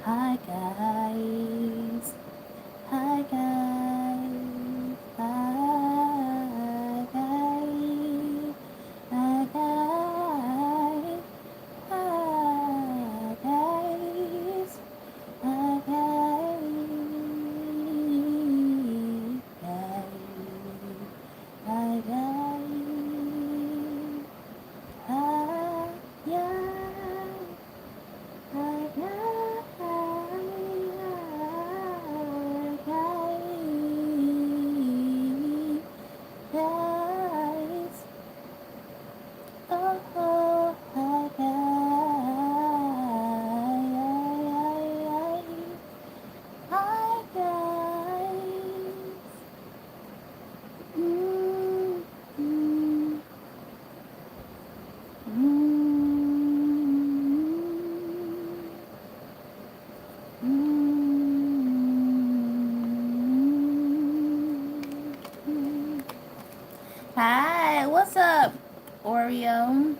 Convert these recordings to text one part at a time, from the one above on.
Hi guys. Hi guys. Hi guys. Hi guys. Hi guys. Hi guys. Hi guys. Hi guys. Hi guys. Oh, oh, hi guys. Hi guys. Mm, mm, mm. Hi, what's up, Oreo?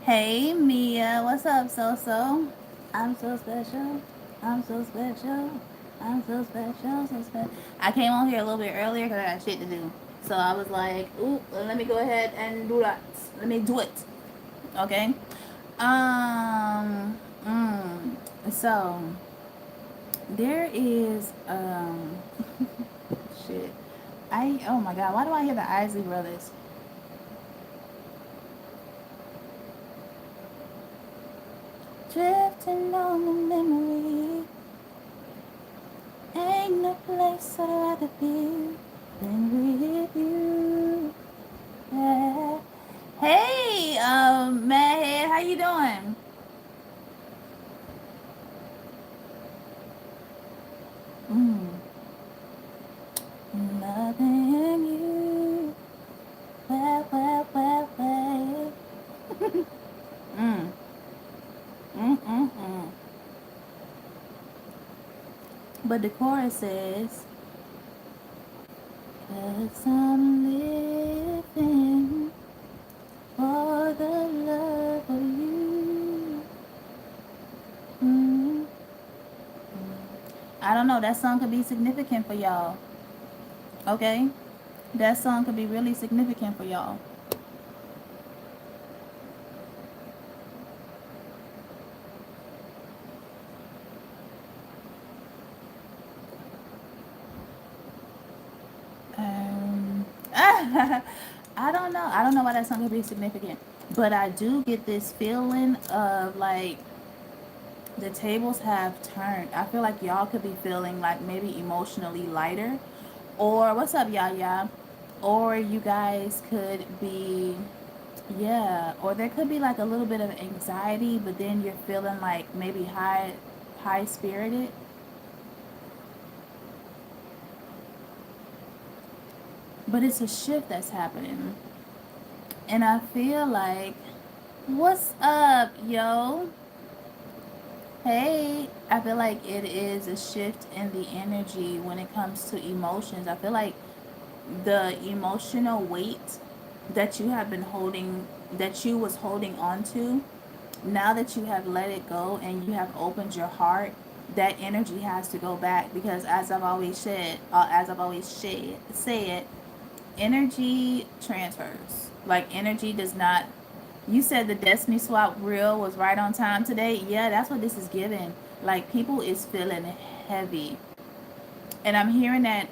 Hey, Mia, what's up, So? I'm so special. I'm so special. I'm so special, so special. I came on here a little bit earlier because I got shit to do. So I was like, ooh, let me go ahead and do that. Let me do it. Okay? Um, mm, so there is, shit. Oh my god, why do I hear the Isley Brothers? Drifting on the memory. Ain't no place I'd rather be than with you. Yeah. Hey, Madhead, how you doing? Mm. Loving you. Well. Mm. Mm. But the chorus says, 'cause I'm living for the love of you. Mm. I don't know, that song could be significant for y'all. Okay? That song could be really significant for y'all. I don't know. I don't know why that song could be significant. But I do get this feeling of like the tables have turned. I feel like y'all could be feeling like maybe emotionally lighter. Or what's up, y'all? Or you guys could be, yeah, or there could be like a little bit of anxiety, but then you're feeling like maybe high spirited. But it's a shift that's happening. And I feel like, what's up, yo? Hey, I feel like it is a shift in the energy when it comes to emotions. I feel like the emotional weight that you have been holding, that you was holding on to, now that you have let it go and you have opened your heart, that energy has to go back because as I've always said, energy transfers. Like energy does not. You said the Destiny Swap reel was right on time today. Yeah, that's what this is giving. Like people is feeling heavy, and I'm hearing that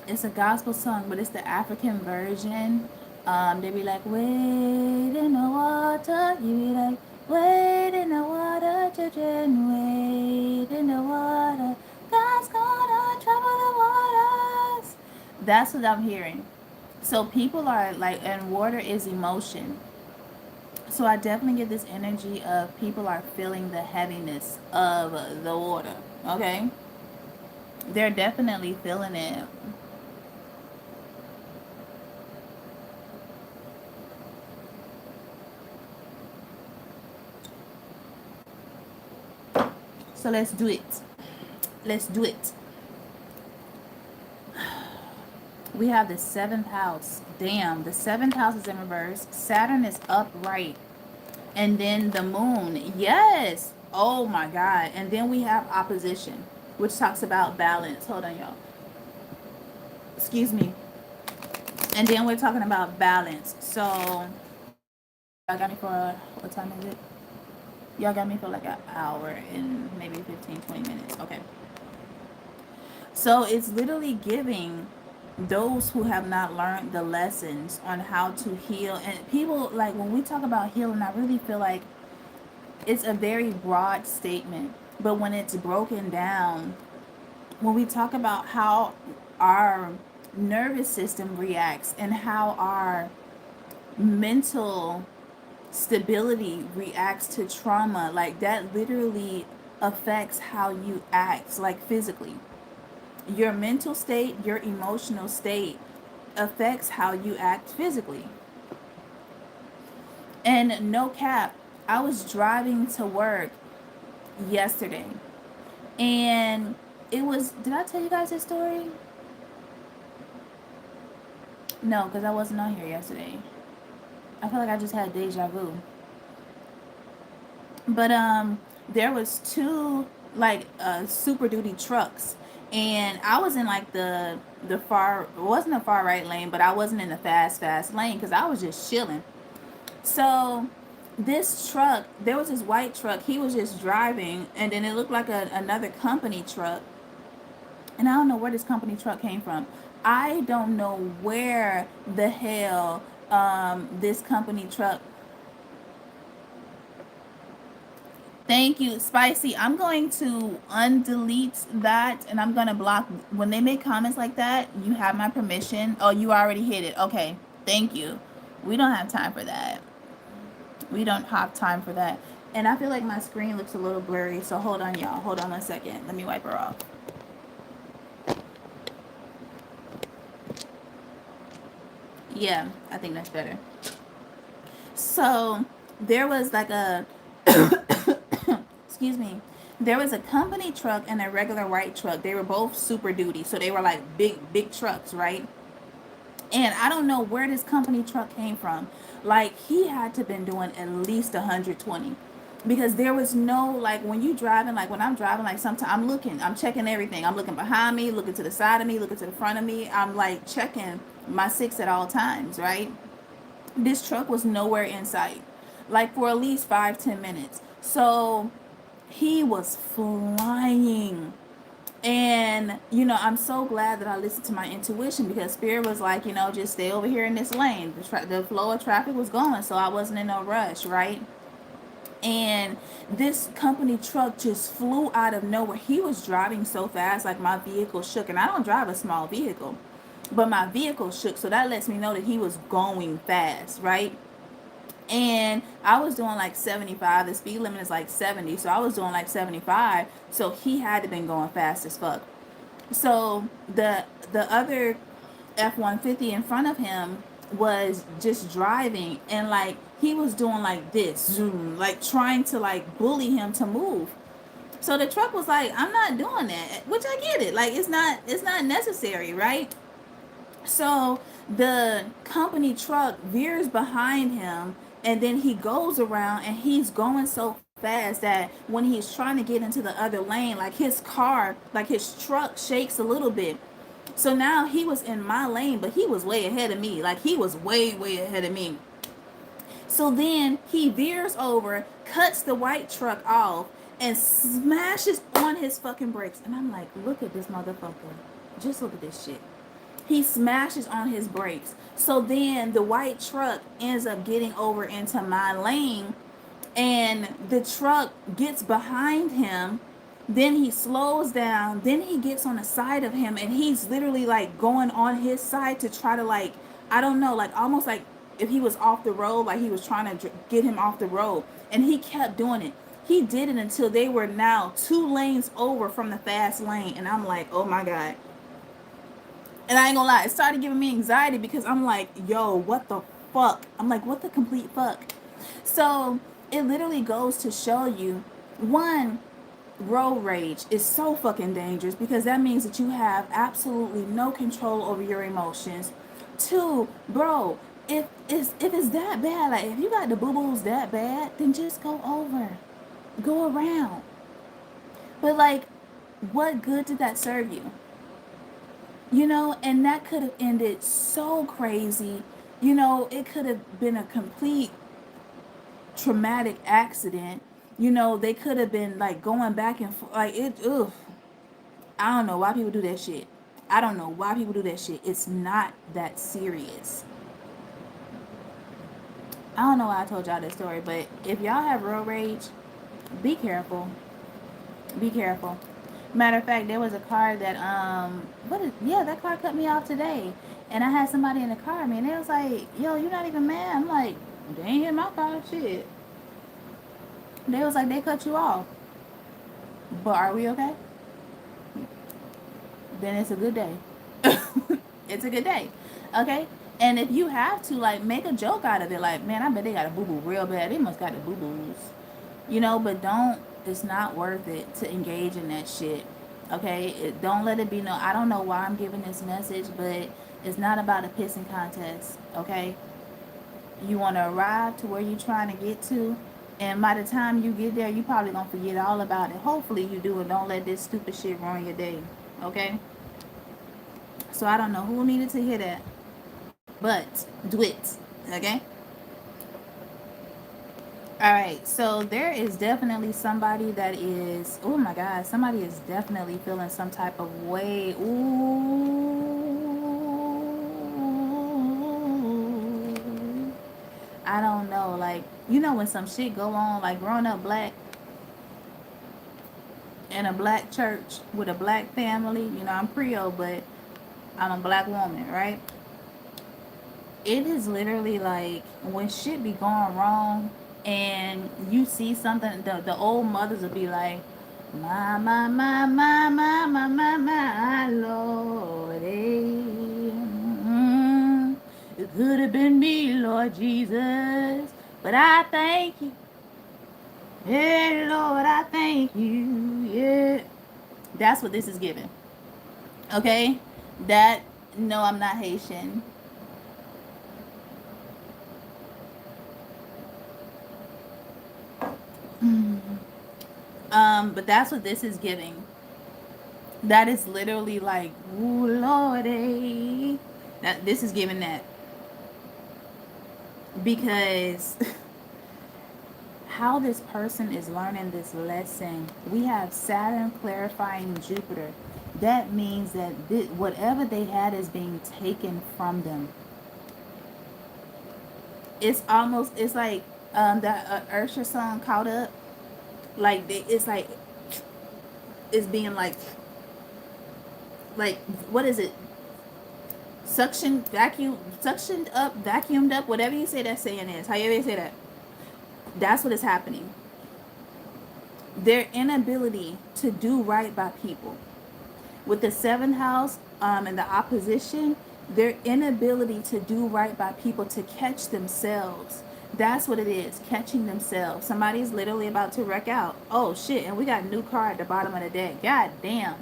it's a gospel song, but it's the African version. They be like, wade in the water. You be like, wade in the water, children, wade in the water. God's gonna trouble the waters. That's what I'm hearing. So people are like, and water is emotion. So I definitely get this energy of people are feeling the heaviness of the water. Okay? They're definitely feeling it. So let's do it. Let's do it. We have the seventh house. Damn, the seventh house is in reverse. Saturn is upright. And then the moon. Yes. Oh my God. And then we have opposition, which talks about balance. Hold on, y'all. Excuse me. And then we're talking about balance. So y'all got me for what time is it? Y'all got me for like an hour and maybe 15, 20 minutes. Okay. So it's literally giving those who have not learned the lessons on how to heal. And people, like, when we talk about healing, I really feel like it's a very broad statement. But when it's broken down, when we talk about how our nervous system reacts and how our mental stability reacts to trauma, like that literally affects how you act, like physically. Your mental state, your emotional state affects how you act physically. And no cap, I was driving to work yesterday, and it was, did I tell you guys this story? No, because I wasn't on here yesterday. I feel like I just had deja vu. But there was two like super duty trucks, and I was in like the far, it wasn't a far right lane, but I wasn't in the fast lane because I was just chilling. So this truck, there was this white truck, he was just driving, and then it looked like another company truck, and I don't know where this company truck came from. I don't know where the hell this company truck. Thank you, Spicy. I'm going to undelete that, and I'm going to block. When they make comments like that, you have my permission. Oh, you already hit it. Okay. Thank you. We don't have time for that. We don't have time for that. And I feel like my screen looks a little blurry, so hold on, y'all. Hold on 1 second. Let me wipe her off. Yeah, I think that's better. So there was like a excuse me, there was a company truck and a regular white truck. They were both super duty, so they were like big trucks, right? And I don't know where this company truck came from. Like, he had to been doing at least 120, because there was no, like, when you driving, like when I'm driving, like sometimes I'm checking everything. I'm looking behind me, looking to the side of me, looking to the front of me. I'm like checking my six at all times, right? This truck was nowhere in sight, like for at least 5-10 minutes. So he was flying. And I'm so glad that I listened to my intuition, because spirit was like, just stay over here in this lane. The flow of traffic was going, so I wasn't in no rush, right? And this company truck just flew out of nowhere. He was driving so fast, like my vehicle shook, and I don't drive a small vehicle, but my vehicle shook, so that lets me know that he was going fast, right? And I was doing like 75. The speed limit is like 70, so I was doing like 75. So he had to been going fast as fuck. So the other F-150 in front of him was just driving, and like he was doing like this, zoom, like trying to like bully him to move. So the truck was like, I'm not doing that, which I get it. Like, it's not necessary, right? So the company truck veers behind him, and then he goes around, and he's going so fast that when he's trying to get into the other lane, like his car, like his truck shakes a little bit. So now he was in my lane, but he was way ahead of me. Like, he was way ahead of me. So then he veers over, cuts the white truck off, and smashes on his fucking brakes. And I'm like, look at this motherfucker. Just look at this shit. He smashes on his brakes. So then the white truck ends up getting over into my lane, and the truck gets behind him. Then he slows down. Then he gets on the side of him, and he's literally like going on his side to try to, like, I don't know, like almost like if he was off the road, like he was trying to get him off the road. And he kept doing it. He did it until they were now 2 lanes over from the fast lane. And I'm like, oh my God. And I ain't gonna lie, it started giving me anxiety, because I'm like, yo, what the fuck? I'm like, what the complete fuck? So it literally goes to show you, one, road rage is so fucking dangerous, because that means that you have absolutely no control over your emotions. Two, bro, if it's that bad, like if you got the boo-boos that bad, then just go over. Go around. But like, what good did that serve you? You know, and that could have ended so crazy. You know, it could have been a complete traumatic accident. You know, they could have been like going back and forth. Like, it, ugh. I don't know why people do that shit. I don't know why people do that shit. It's not that serious. I don't know why I told y'all this story, but if y'all have road rage, be careful. Be careful. Matter of fact, there was a car that yeah, that car cut me off today. And I had somebody in the car, man. They was like, yo, you're not even mad. I'm like, they ain't hit my car, shit. They was like, they cut you off. But are we okay? Then it's a good day. It's a good day. Okay? And if you have to, like, make a joke out of it, like, man, I bet they got a boo boo real bad. They must got the boo boos. You know, but don't, it's not worth it to engage in that shit. Okay? Don't let it be no, I don't know why I'm giving this message, but it's not about a pissing contest. Okay? You want to arrive to where you're trying to get to. And by the time you get there, you probably going to forget all about it. Hopefully you do, and don't let this stupid shit ruin your day. Okay? So I don't know who needed to hear that, but do it. Okay? All right. So there is definitely somebody that is, oh my God, somebody is definitely feeling some type of way. Ooh. I don't know. Like, you know, when some shit go on, like growing up black in a black church with a black family, you know, I'm Creole, but I'm a black woman, right? It is literally like when shit be going wrong and you see something, the old mothers will be like, my Lord, it could have been me, Lord Jesus, but I thank you. Hey, Lord, I thank you. Yeah. That's what this is giving. Okay? That, no, I'm not Haitian. But that's what this is giving. That is literally like, ooh, Lordy. That this is giving that because how this person is learning this lesson, we have Saturn clarifying Jupiter. That means that whatever they had is being taken from them. It's almost, it's like that Ursha song, Caught Up. Like it's like it's being like what is it? Suction, vacuum, suctioned up, vacuumed up, whatever you say that saying is, however you say that. That's what is happening. Their inability to do right by people. With the seventh house and the opposition, their inability to do right by people, to catch themselves. That's what it is, catching themselves. Somebody's literally about to wreck out. Oh shit, and we got a new car at the bottom of the deck. God damn.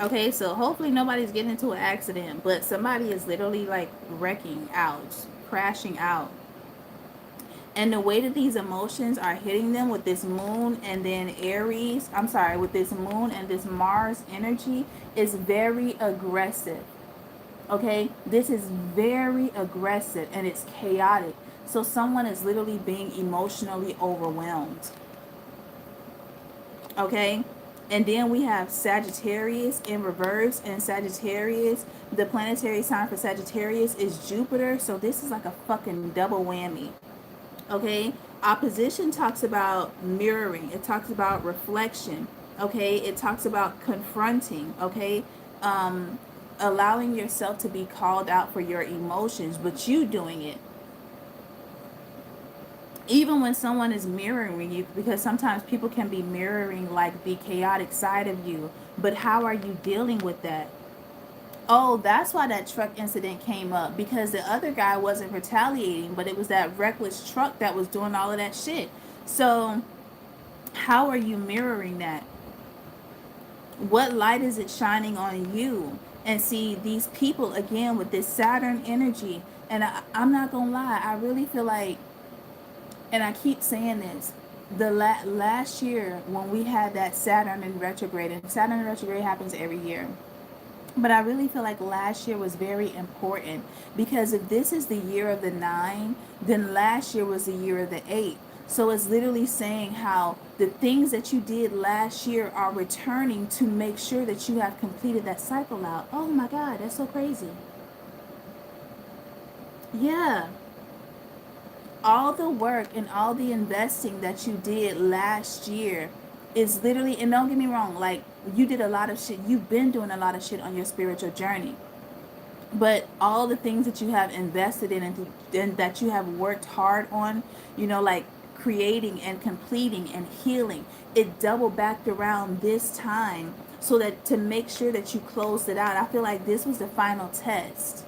Okay, so hopefully nobody's getting into an accident, but somebody is literally like wrecking out, crashing out. And the way that these emotions are hitting them with this moon and then Aries, I'm sorry, with this moon and this Mars energy is very aggressive. Okay, this is very aggressive and it's chaotic. So someone is literally being emotionally overwhelmed. Okay, and then we have Sagittarius in reverse, and Sagittarius, the planetary sign for Sagittarius is Jupiter. So this is like a fucking double whammy. Okay, opposition talks about mirroring, it talks about reflection. Okay, it talks about confronting. Okay, allowing yourself to be called out for your emotions, but you doing it even when someone is mirroring you, because sometimes people can be mirroring like the chaotic side of you, but how are you dealing with that? Oh, that's why that truck incident came up, because the other guy wasn't retaliating, but it was that reckless truck that was doing all of that shit. So how are you mirroring that? What light is it shining on you? And see, these people again with this Saturn energy, and I'm not gonna lie, I really feel like, and I keep saying this, last year when we had that Saturn in retrograde, and Saturn in retrograde happens every year. But I really feel like last year was very important because if this is the year of the 9, then last year was the year of the 8. So it's literally saying how the things that you did last year are returning to make sure that you have completed that cycle out. Oh my God, that's so crazy. Yeah. All the work and all the investing that you did last year is literally, and don't get me wrong, like you did a lot of shit. You've been doing a lot of shit on your spiritual journey. But all the things that you have invested in and that you have worked hard on, like creating and completing and healing, it double backed around this time so that to make sure that you closed it out. I feel like this was the final test.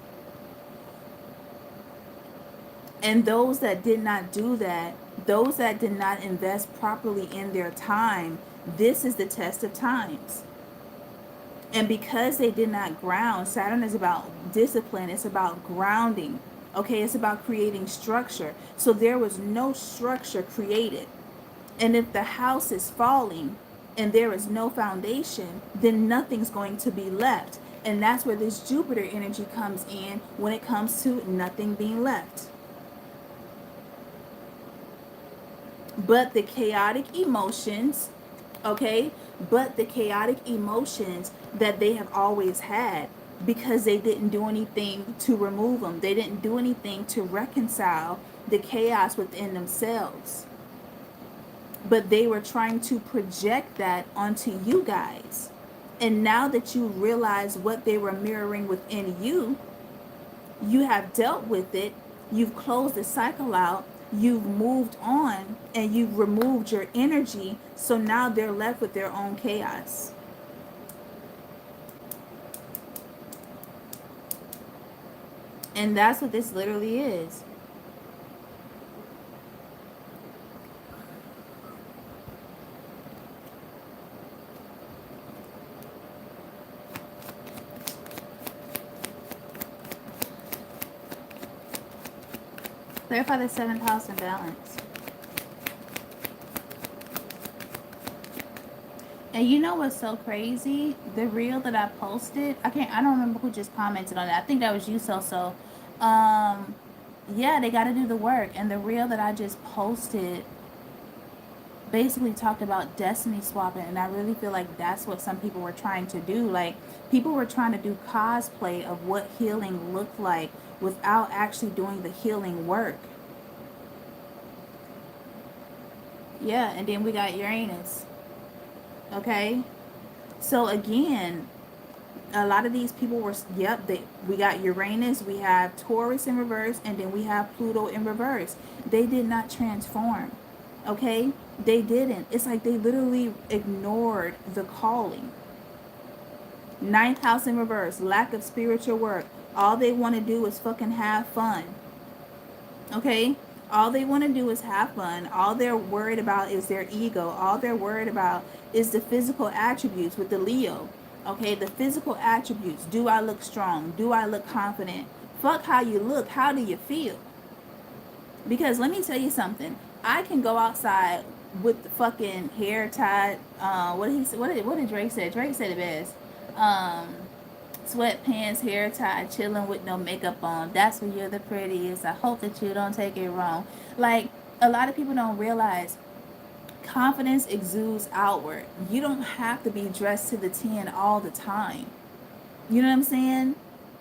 And those that did not do that, those that did not invest properly in their time, this is the test of times. And because they did not ground, Saturn is about discipline, it's about grounding. Okay, it's about creating structure. So there was no structure created. And if the house is falling and there is no foundation, then nothing's going to be left. And that's where this Jupiter energy comes in when it comes to nothing being left. But the chaotic emotions, okay, but the chaotic emotions that they have always had, because they didn't do anything to remove them, they didn't do anything to reconcile the chaos within themselves, but they were trying to project that onto you guys. And now that you realize what they were mirroring within you, you have dealt with it, you've closed the cycle out, you've moved on, and you've removed your energy, so now they're left with their own chaos. And that's what this literally is. Clarify the 7th house in balance. And you know what's so crazy? The reel that I posted, I don't remember who just commented on it. I think that was you, so. Yeah, they got to do the work. And the reel that I just posted basically talked about destiny swapping, and I really feel like that's what some people were trying to do. Like, people were trying to do cosplay of what healing looked like without actually doing the healing work. Yeah, and then we got Uranus. Okay? So again, a lot of these people were, we got Uranus, we have Taurus in reverse, and then we have Pluto in reverse. They did not transform. Okay? They didn't. It's like they literally ignored the calling. 9th house in reverse, lack of spiritual work. All they want to do is fucking have fun. Okay? All they want to do is have fun. All they're worried about is their ego. All they're worried about is the physical attributes with the Leo. Okay? The physical attributes. Do I look strong? Do I look confident? Fuck how you look. How do you feel? Because let me tell you something. I can go outside with the fucking hair tied. What did Drake say? Drake said it best. Sweatpants, hair tied, chilling with no makeup on. That's when you're the prettiest. I hope that you don't take it wrong. Like, a lot of people don't realize confidence exudes outward. You don't have to be dressed to the 10 all the time. You know what I'm saying?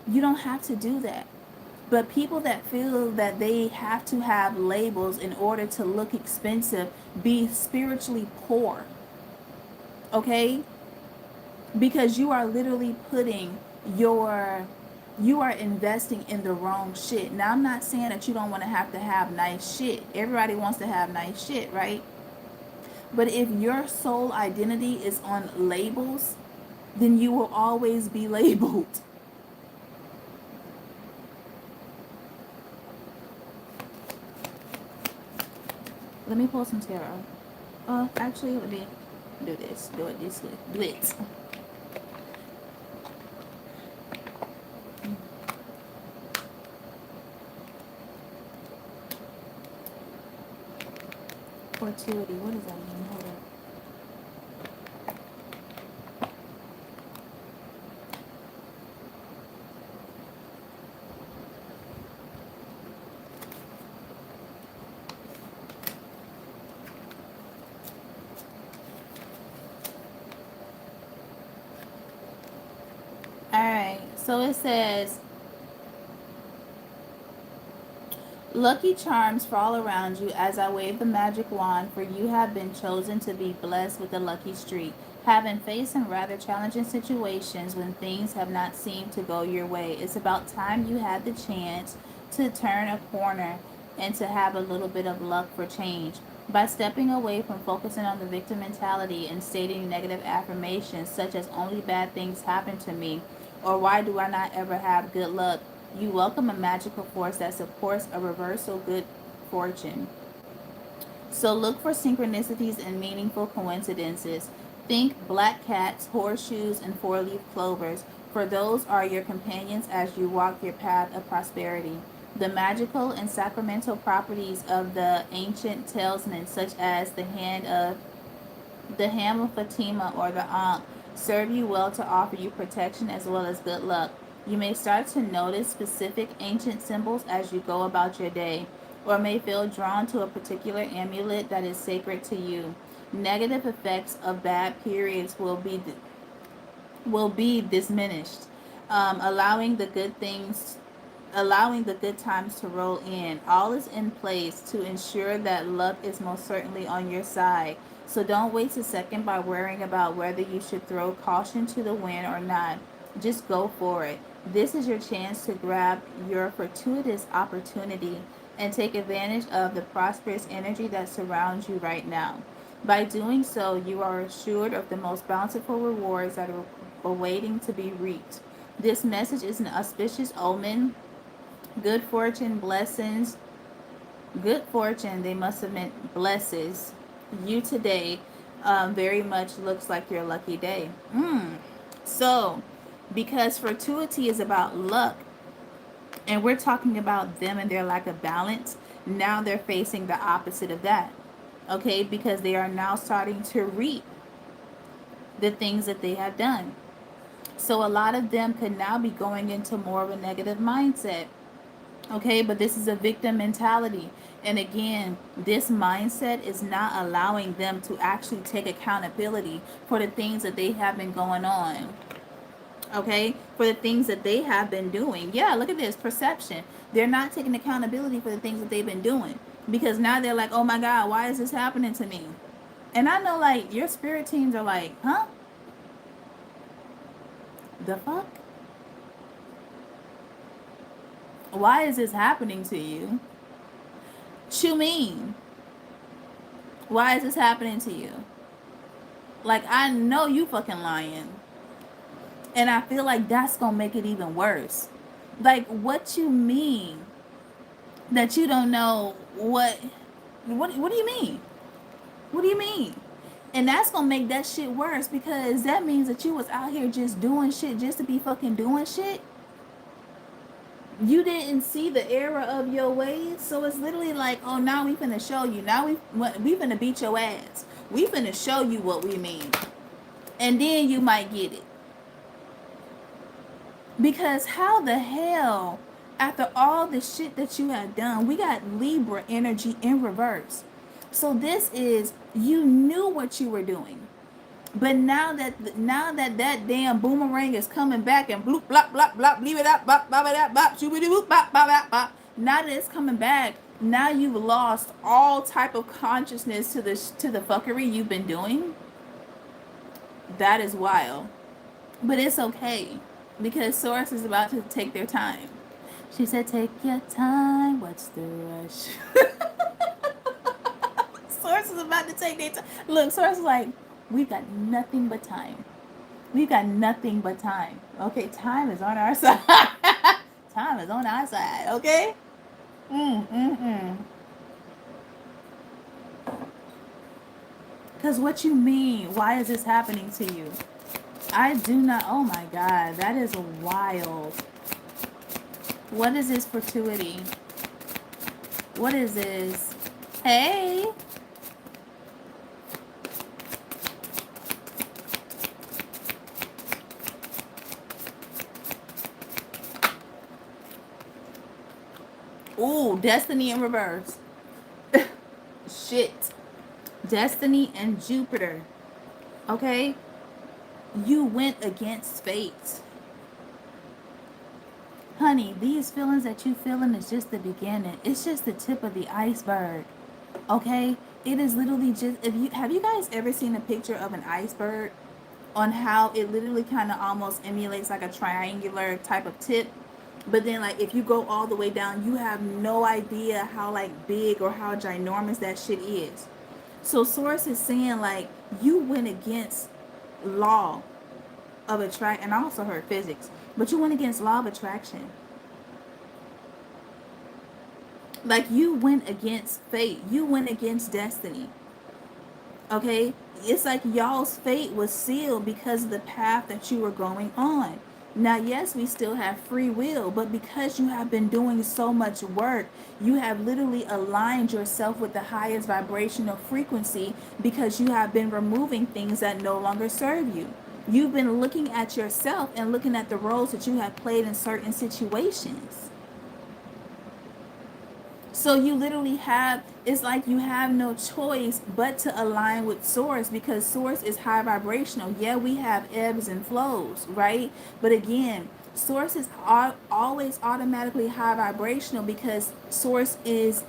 You don't have to do that. But people that feel that they have to have labels in order to look expensive, be spiritually poor. Okay? Because you are literally putting you are investing in the wrong shit. Now, I'm not saying that you don't want to have nice shit. Everybody wants to have nice shit, right? But if your sole identity is on labels, then you will always be labeled. Let me pull some tarot. Actually, let me do this. Do it this way. Blitz. fortuity. What does that mean? Hold up. All right. So it says, lucky charms fall around you as I wave the magic wand, for you have been chosen to be blessed with a lucky streak. Having faced some rather challenging situations when things have not seemed to go your way, it's about time you had the chance to turn a corner and to have a little bit of luck for change. By stepping away from focusing on the victim mentality and stating negative affirmations such as only bad things happen to me or why do I not ever have good luck, you welcome a magical force that supports a reversal good fortune. So look for synchronicities and meaningful coincidences. Think black cats, horseshoes, and four-leaf clovers, for those are your companions as you walk your path of prosperity. The magical and sacramental properties of the ancient talismans, such as the ham of Fatima or the Ankh, serve you well to offer you protection as well as good luck. You may start to notice specific ancient symbols as you go about your day, or may feel drawn to a particular amulet that is sacred to you. Negative effects of bad periods will be diminished, allowing the good times to roll in. All is in place to ensure that luck is most certainly on your side. So don't waste a second by worrying about whether you should throw caution to the wind or not. Just go for it. This is your chance to grab your fortuitous opportunity and take advantage of the prosperous energy that surrounds you right now. By doing so, you are assured of the most bountiful rewards that are awaiting to be reaped. This message is an auspicious omen. Good fortune, blessings, good fortune, they must have meant blesses you today. Very much looks like your lucky day. So, because fortuity is about luck, and we're talking about them and their lack of balance, now they're facing the opposite of that. Okay, because they are now starting to reap the things that they have done. So a lot of them could now be going into more of a negative mindset. Okay, but this is a victim mentality. And again, this mindset is not allowing them to actually take accountability for the things that they have been going on. Okay, for the things that they have been doing. Yeah, look at this perception. They're not taking accountability for the things that they've been doing, because now they're like, oh my God, why is this happening to me? And I know, like, your spirit teams are like, huh? The fuck? Why is this happening to you? What you mean? Why is this happening to you? Like, I know you fucking lying. And I feel like that's gonna make it even worse. Like, what you mean? That you don't know what do you mean? What do you mean? And that's gonna make that shit worse, because that means that you was out here just doing shit just to be fucking doing shit. You didn't see the error of your ways, so it's literally like, oh, now we finna show you. Now we finna beat your ass. We finna show you what we mean, and then you might get it. Because how the hell, after all the shit that you have done, we got Libra energy in reverse. So this is, you knew what you were doing. But now that damn boomerang is coming back and bloop blop blop blop, leave it up bop bop bop bop, shooby boop bop bop bop bop. Now that it's coming back, now you've lost all type of consciousness to the fuckery you've been doing. That is wild. But it's okay, because Source is about to take their time. She said, take your time, what's the rush? Source is about to take their time. Look, Source is like, we've got nothing but time. We've got nothing but time. Okay, time is on our side. Time is on our side, okay? Because what you mean? Why is this happening to you? I do not. Oh my God, that is wild. What is this fortuity? What is this? Hey, Destiny in reverse. Shit. Destiny and Jupiter. Okay? You went against fate. Honey, these feelings that you feeling is just the beginning. It's just the tip of the iceberg. Okay? It is literally just, if you have you guys ever seen a picture of an iceberg on how it literally kind of almost emulates like a triangular type of tip, but then like if you go all the way down, you have no idea how like big or how ginormous that shit is. So source is saying like you went against law of attract, and I also heard physics, but you went against law of attraction. Like you went against fate, you went against destiny. Okay, it's like y'all's fate was sealed because of the path that you were going on. Now, yes, we still have free will, but because you have been doing so much work, you have literally aligned yourself with the highest vibrational frequency because you have been removing things that no longer serve you. You've been looking at yourself and looking at the roles that you have played in certain situations. So you literally have, it's like you have no choice but to align with source, because source is high vibrational. Yeah, we have ebbs and flows, right? But again, source is always automatically high vibrational because source is.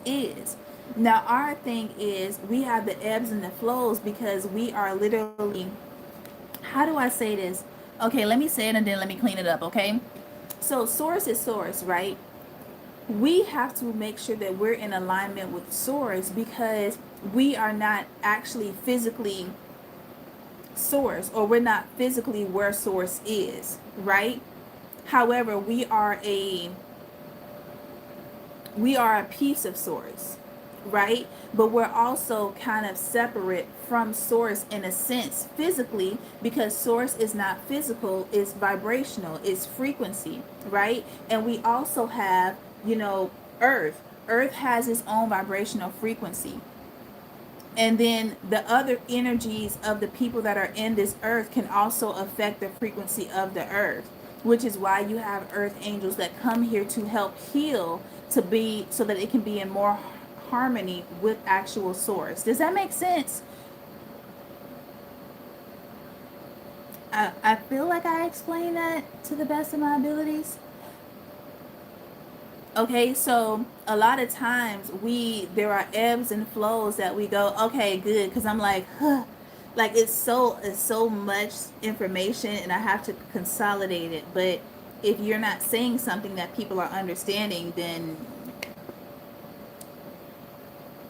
Now our thing is we have the ebbs and the flows because we are literally, how do I say this? Okay, let me say it and then let me clean it up, okay? So source is source, right? We have to make sure that we're in alignment with source because we are not actually physically source, or we're not physically where source is, right? However, we are a piece of source, right? But we're also kind of separate from source in a sense physically, because source is not physical, it's vibrational, it's frequency, right? And we also have, earth has its own vibrational frequency, and then the other energies of the people that are in this earth can also affect the frequency of the earth, which is why you have earth angels that come here to help heal, to be so that it can be in more harmony with actual source. Does that make sense? I feel like I explained that to the best of my abilities. Okay, so a lot of times there are ebbs and flows that we go, okay, good, because I'm like, huh, like it's so much information and I have to consolidate it. But if you're not saying something that people are understanding, then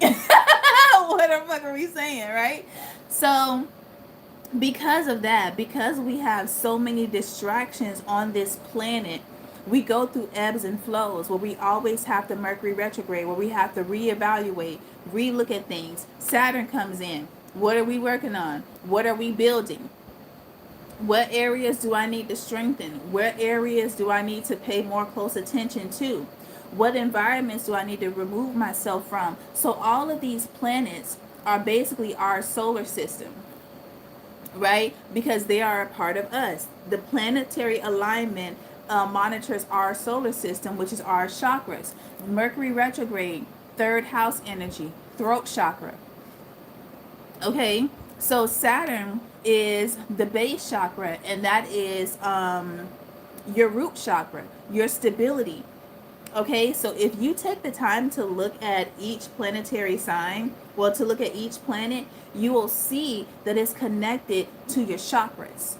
what the fuck are we saying, right? So because of that, because we have so many distractions on this planet, we go through ebbs and flows where we always have the Mercury retrograde, where we have to reevaluate, relook at things. Saturn comes in. What are we working on? What are we building? What areas do I need to strengthen? What areas do I need to pay more close attention to? What environments do I need to remove myself from? So all of these planets are basically our solar system, right? Because they are a part of us. The planetary alignment monitors our solar system, which is our chakras. Mercury retrograde, third house energy, throat chakra. Okay, so Saturn is the base chakra, and that is your root chakra, your stability. Okay, so if you take the time to look at each planetary sign, well, to look at each planet, you will see that it's connected to your chakras.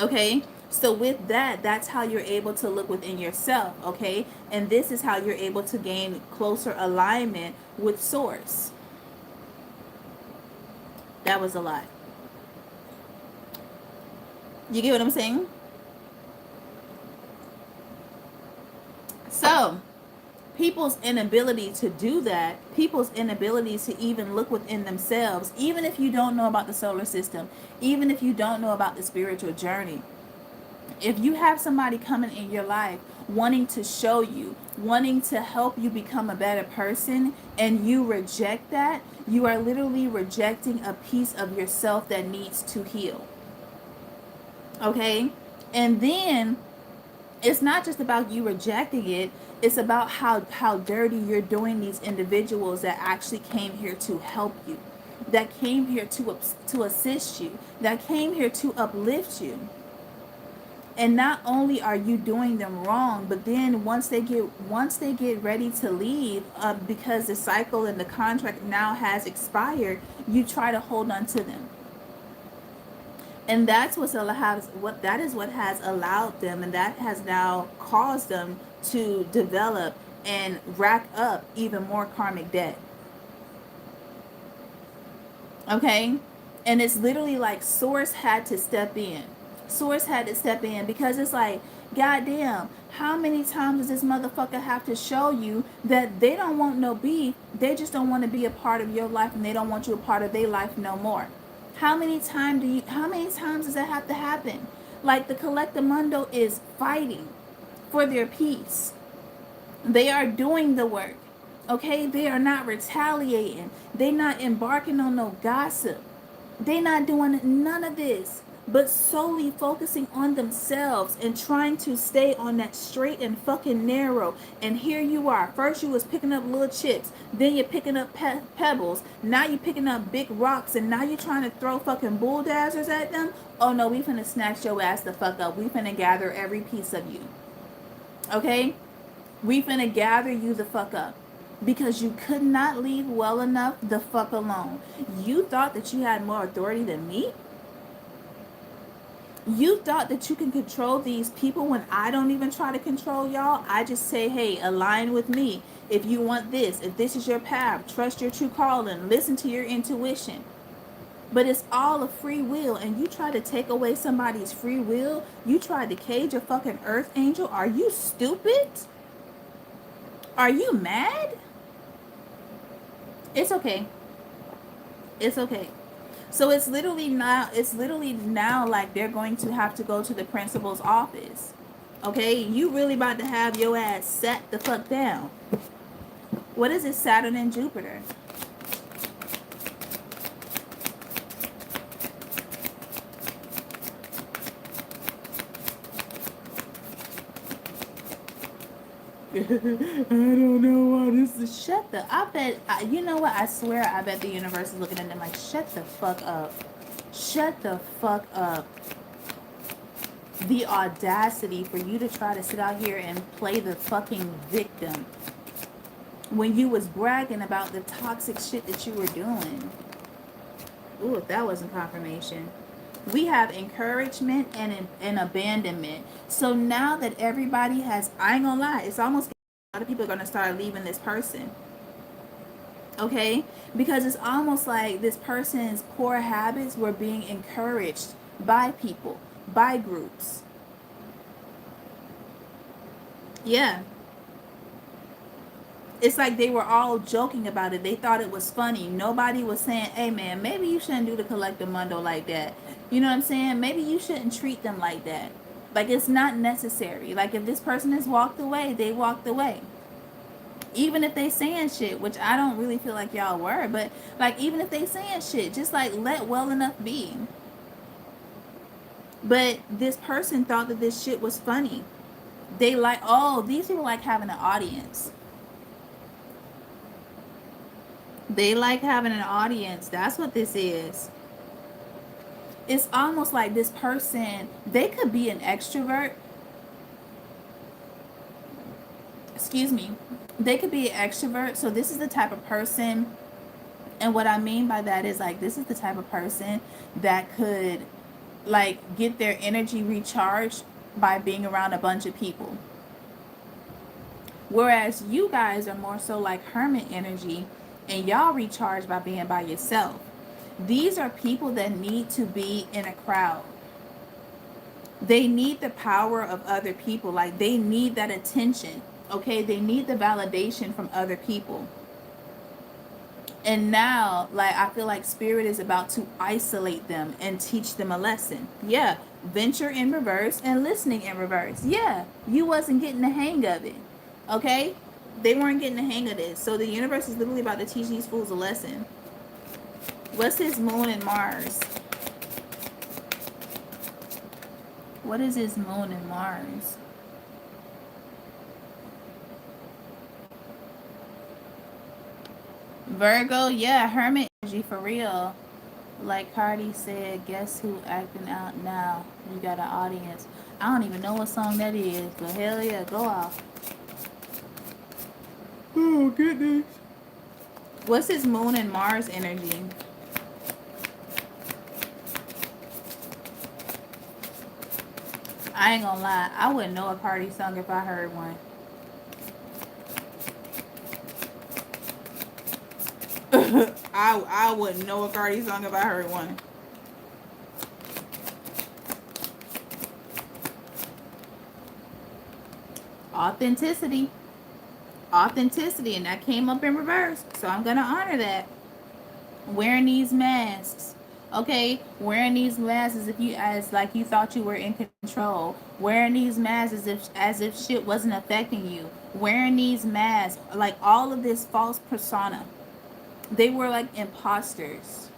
Okay, so with that, that's how you're able to look within yourself. Okay, and this is how you're able to gain closer alignment with source. That was a lot. You get what I'm saying? So people's inability to do that, people's inability to even look within themselves, even if you don't know about the solar system, even if you don't know about the spiritual journey, if you have somebody coming in your life wanting to show you, wanting to help you become a better person, and you reject that, you are literally rejecting a piece of yourself that needs to heal. Okay? And then it's not just about you rejecting it, It's about how dirty you're doing these individuals that actually came here to help you, that came here to assist you, that came here to uplift you. And not only are you doing them wrong, but then once they get ready to leave, because the cycle and the contract now has expired, you try to hold on to them. And that's what has allowed them, and that has now caused them to develop and rack up even more karmic debt. Okay? And it's literally like Source had to step in. Source had to step in, because it's like, goddamn, how many times does this motherfucker have to show you that they don't want no beef? They just don't want to be a part of your life, and they don't want you a part of their life no more. How many times does that have to happen? Like, the Collectamundo is fighting for their peace. They are doing the work. Okay? They are not retaliating. They not embarking on no gossip. They not doing none of this, but solely focusing on themselves and trying to stay on that straight and fucking narrow. And here you are. First you was picking up little chips, then you're picking up pebbles, now you're picking up big rocks, and now you're trying to throw fucking bulldozers at them. Oh no, we finna snatch your ass the fuck up. We finna gather every piece of you. Okay? We finna gather you the fuck up. Because you could not leave well enough the fuck alone. You thought that you had more authority than me? You thought that you can control these people when I don't even try to control y'all? I just say, hey, align with me. If you want this, if this is your path, trust your true calling, listen to your intuition. But it's all a free will, and you try to take away somebody's free will? You tried to cage a fucking earth angel? Are you stupid? Are you mad? It's okay. It's okay. So it's literally now like they're going to have to go to the principal's office. Okay? You really about to have your ass set the fuck down. What is it? Saturn and Jupiter. I don't know why this is. Shut the. I bet. You know what? I swear. I bet the universe is looking at them like, shut the fuck up. Shut the fuck up. The audacity for you to try to sit out here and play the fucking victim when you was bragging about the toxic shit that you were doing. Ooh, if that wasn't confirmation. We have encouragement and abandonment. So now that everybody has, I ain't gonna lie, it's almost a lot of people are gonna start leaving this person. Okay? Because it's almost like this person's poor habits were being encouraged by people, by groups. Yeah. It's like they were all joking about it. They thought it was funny. Nobody was saying, hey man, maybe you shouldn't do the Collectamundo like that. You know what I'm saying? Maybe you shouldn't treat them like that. Like, it's not necessary. Like, if this person has walked away, they walked away. Even if they saying shit, which I don't really feel like y'all were, but like, even if they saying shit, just like let well enough be. But this person thought that this shit was funny. They like, oh, these people like having an audience. They like having an audience. That's what this is. It's almost like this person, they could be an extrovert. Excuse me. They could be an extrovert. So this is the type of person, and what I mean by that is like, this is the type of person that could like get their energy recharged by being around a bunch of people. Whereas you guys are more so like hermit energy, and y'all recharge by being by yourself. These are people that need to be in a crowd. They need the power of other people. Like, they need that attention. Okay? They need the validation from other people. And now, like, I feel like Spirit is about to isolate them and teach them a lesson. Yeah. Venture in reverse and listening in reverse. Yeah. You wasn't getting the hang of it. Okay? They weren't getting the hang of this. So the universe is literally about to teach these fools a lesson. What's his moon and Mars? What is his moon and Mars? Virgo, yeah, hermit energy for real. Like Cardi said, guess who acting out now? You got an audience. I don't even know what song that is, but hell yeah, go off. Oh goodness. What's his moon and Mars energy? I ain't gonna lie, I wouldn't know a Cardi song if I heard one. I wouldn't know a Cardi song if I heard one. Authenticity. Authenticity, and that came up in reverse. So I'm gonna honor that. Wearing these masks. Okay, wearing these masks as if you as like you thought you were in control. Wearing these masks as if shit wasn't affecting you. Wearing these masks, like all of this false persona. They were like imposters.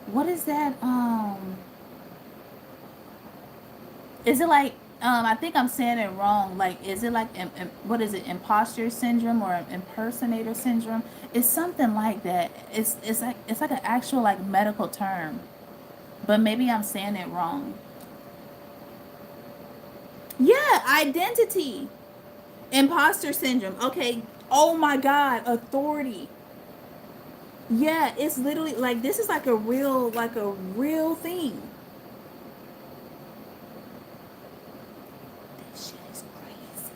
What is that? Is it like I think I'm saying it wrong. Like, is it like what is it? Imposter syndrome or impersonator syndrome? It's something like that. It's like an actual like medical term, but maybe I'm saying it wrong. Yeah, identity, imposter syndrome. Okay. Oh my God, authority. Yeah, it's literally like this is like a real thing. This shit is crazy.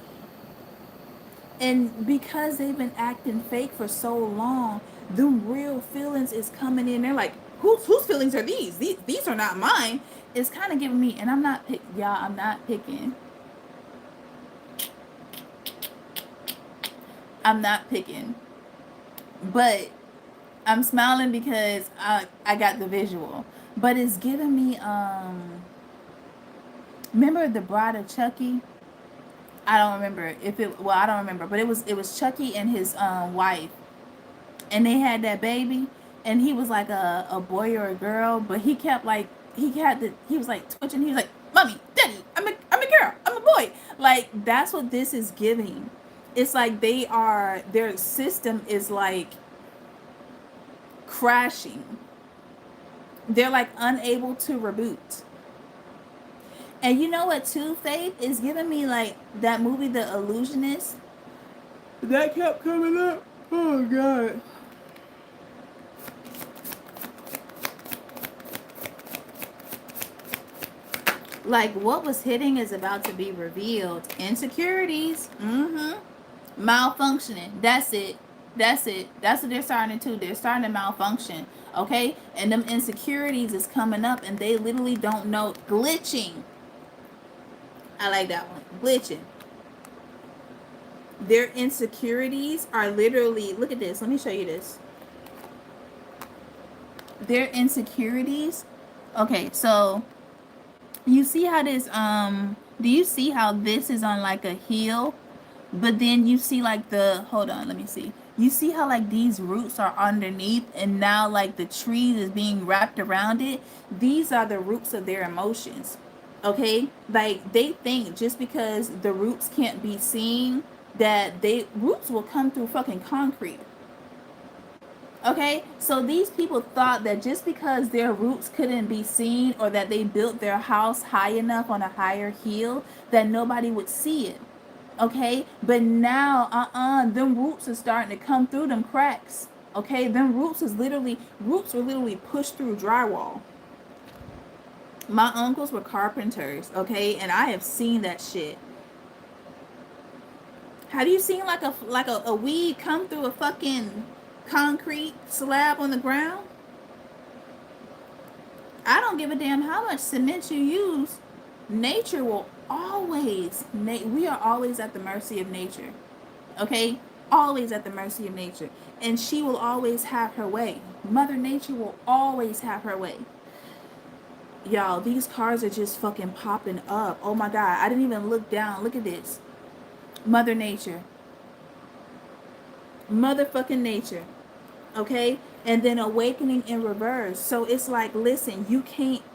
And because they've been acting fake for so long, the real feelings is coming in. They're like, whose feelings are these? These are not mine. It's kind of giving me, and I'm not y'all. I'm not picking. I'm not picking. But I'm smiling because I got the visual. But it's giving me remember the Bride of Chucky? I don't remember if it well, I don't remember, but it was Chucky and his wife, and they had that baby, and he was like a boy or a girl, but he kept like he was like twitching. He was like, "Mommy, Daddy, I'm a girl, I'm a boy." Like that's what this is giving. It's like their system is like crashing. They're like unable to reboot. And you know what too, Faith is giving me like that movie, The Illusionist. That kept coming up. Oh God. Like what was hitting is about to be revealed. Insecurities. Malfunctioning. That's it. That's it. That's what they're starting to do. They're starting to malfunction. Okay? And them insecurities is coming up and they literally don't know. Glitching. I like that one. Glitching. Their insecurities are literally, look at this. Let me show you this. Their insecurities. Okay, so you see how this do you see how this is on like a heel, but then you see like the hold on, let me see. You see how like these roots are underneath and now like the tree is being wrapped around it. These are the roots of their emotions. Okay, like they think just because the roots can't be seen that they roots will come through fucking concrete. Okay, so these people thought that just because their roots couldn't be seen or that they built their house high enough on a higher hill that nobody would see it. Okay, but now them roots are starting to come through them cracks. Okay, them roots were literally pushed through drywall. My uncles were carpenters, okay, and I have seen that shit. Have you seen like a weed come through a fucking concrete slab on the ground? I don't give a damn how much cement you use. Nature will always we are always at the mercy of nature. Okay? Always at the mercy of nature. And she will always have her way. Mother Nature will always have her way. Y'all, these cars are just fucking popping up. Oh my God. I didn't even look down. Look at this. Mother Nature. Motherfucking nature. Okay? And then awakening in reverse. So it's like, listen,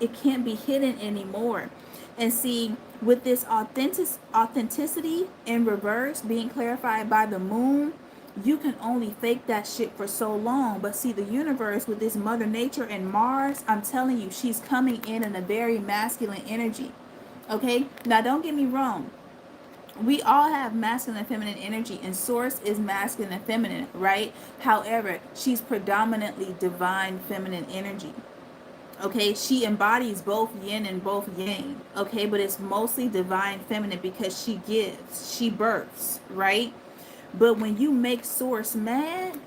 it can't be hidden anymore. And see, with this authenticity in reverse being clarified by the moon, you can only fake that shit for so long. But see, the universe with this Mother Nature and Mars, I'm telling you, she's coming in a very masculine energy. Okay? Now, don't get me wrong. We all have masculine and feminine energy, and Source is masculine and feminine, right? However, she's predominantly divine feminine energy. Okay, she embodies both yin and both yang. Okay, but it's mostly divine feminine because she gives, she births, right? But when you make Source mad,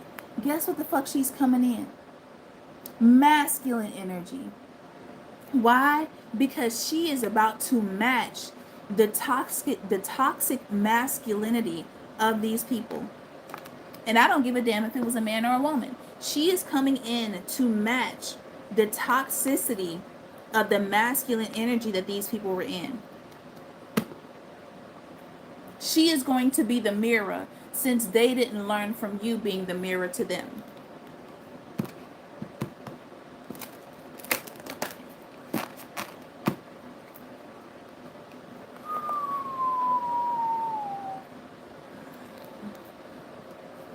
guess what the fuck she's coming in? Masculine energy. Why? Because she is about to match the toxic masculinity of these people. And I don't give a damn if it was a man or a woman. She is coming in to match the toxicity of the masculine energy that these people were in. She is going to be the mirror since they didn't learn from you being the mirror to them.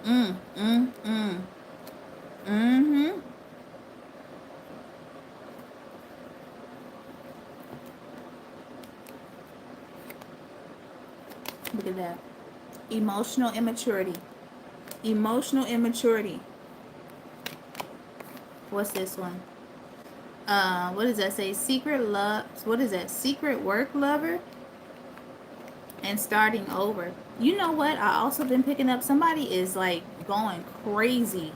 Mm, mm, mm. Mm-hmm. Look at that. Emotional immaturity. Emotional immaturity. What's this one? What does that say? Secret love. What is that? Secret work lover and starting over. You know what? I also been picking up, somebody is like going crazy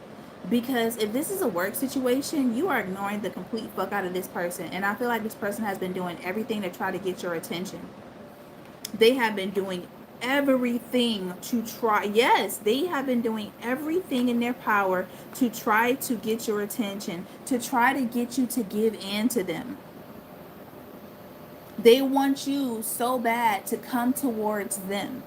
because if this is a work situation, you are ignoring the complete fuck out of this person. And I feel like this person has been doing everything to try to get your attention. They have been doing everything to try. Yes, they have been doing everything in their power to try to get your attention, to try to get you to give in to them. They want you so bad to come towards them.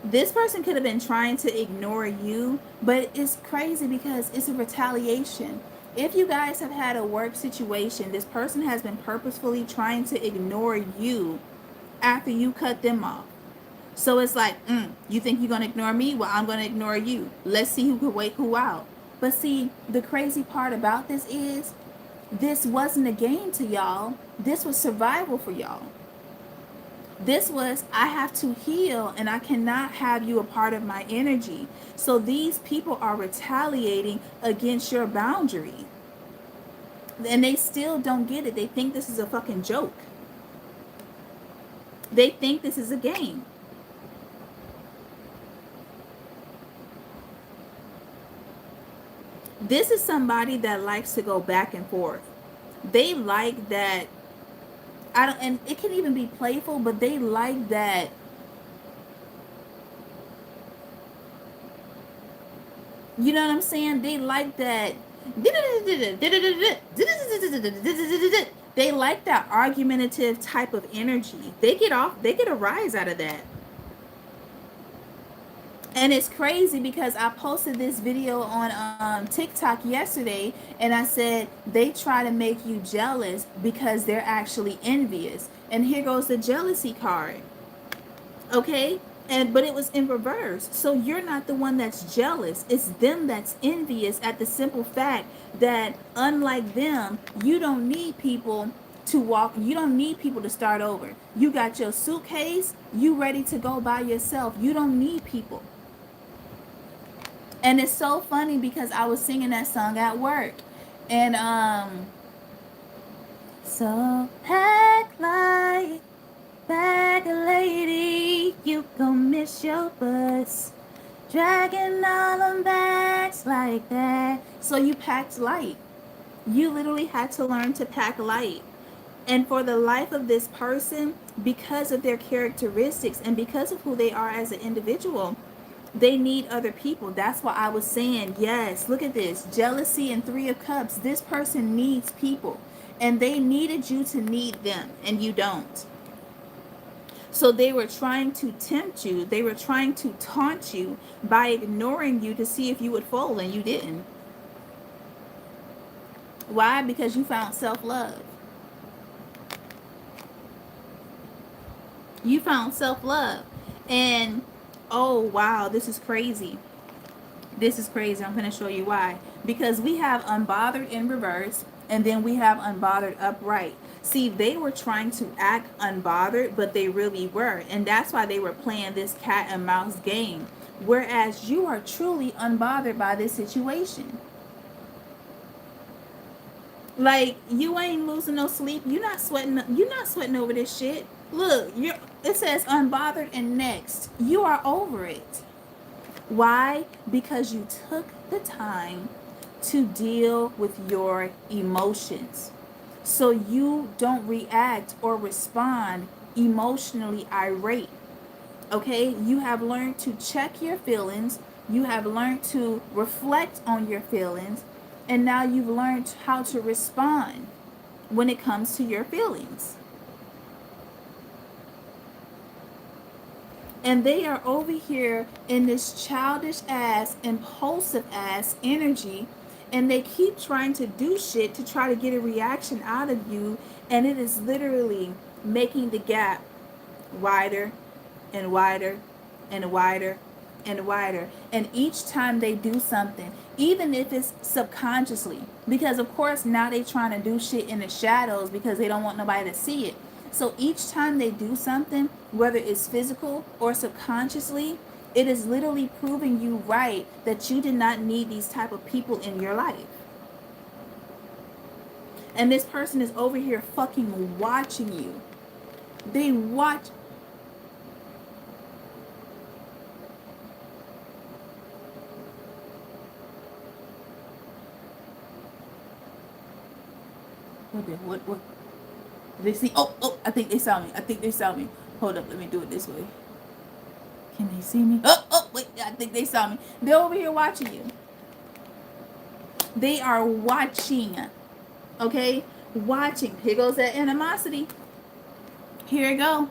This person could have been trying to ignore you, but it's crazy because it's a retaliation. If you guys have had a work situation, this person has been purposefully trying to ignore you after you cut them off. So it's like, you think you're going to ignore me? Well, I'm going to ignore you. Let's see who can wait who out. But see, the crazy part about this is, this wasn't a game to y'all. This was survival for y'all. This was, I have to heal and I cannot have you a part of my energy. So these people are retaliating against your boundary. And they still don't get it. They think this is a fucking joke. They think this is a game. This is somebody that likes to go back and forth. They like that. I don't, and it can even be playful, but they like that. You know what I'm saying? They like that. They like that argumentative type of energy. They get a rise out of that. And it's crazy because I posted this video on TikTok yesterday, and I said they try to make you jealous because they're actually envious. And here goes the jealousy card. Okay? But it was in reverse. So you're not the one that's jealous. It's them that's envious at the simple fact that, unlike them, you don't need people to walk. You don't need people to start over. You got your suitcase. You ready to go by yourself. You don't need people. And it's so funny because I was singing that song at work. And so act like bag a lady, you gon' miss your bus. Dragging all them bags like that. So you packed light. You literally had to learn to pack light. And for the life of this person, because of their characteristics and because of who they are as an individual, they need other people. That's why I was saying, yes, look at this. Jealousy and Three of Cups. This person needs people. And they needed you to need them, and you don't. So they were trying to tempt you. They were trying to taunt you by ignoring you to see if you would fold, and you didn't. Why? Because you found self-love. You found self-love. And oh wow, this is crazy. This is crazy. I'm going to show you why. Because we have unbothered in reverse, and then we have unbothered upright. See, they were trying to act unbothered, but they really were. And that's why they were playing this cat and mouse game. Whereas you are truly unbothered by this situation. Like, you ain't losing no sleep. You're not sweating over this shit. Look, it says unbothered and next. You are over it. Why? Because you took the time to deal with your emotions. So you don't react or respond emotionally irate. Okay? You have learned to check your feelings. You have learned to reflect on your feelings. And now you've learned how to respond when it comes to your feelings. And they are over here in this childish ass, impulsive ass energy. And they keep trying to do shit to try to get a reaction out of you. And it is literally making the gap wider and wider and wider and wider. And each time they do something, even if it's subconsciously, because of course now they trying to do shit in the shadows because they don't want nobody to see it. So each time they do something, whether it's physical or subconsciously, it is literally proving you right that you did not need these type of people in your life. And this person is over here fucking watching you. They watch. What? They see? Oh, I think they saw me. Hold up, let me do it this way. Can they see me? Wait, I think they saw me. They're over here watching you. They are watching. Okay? Watching. Here goes that animosity. Here it go.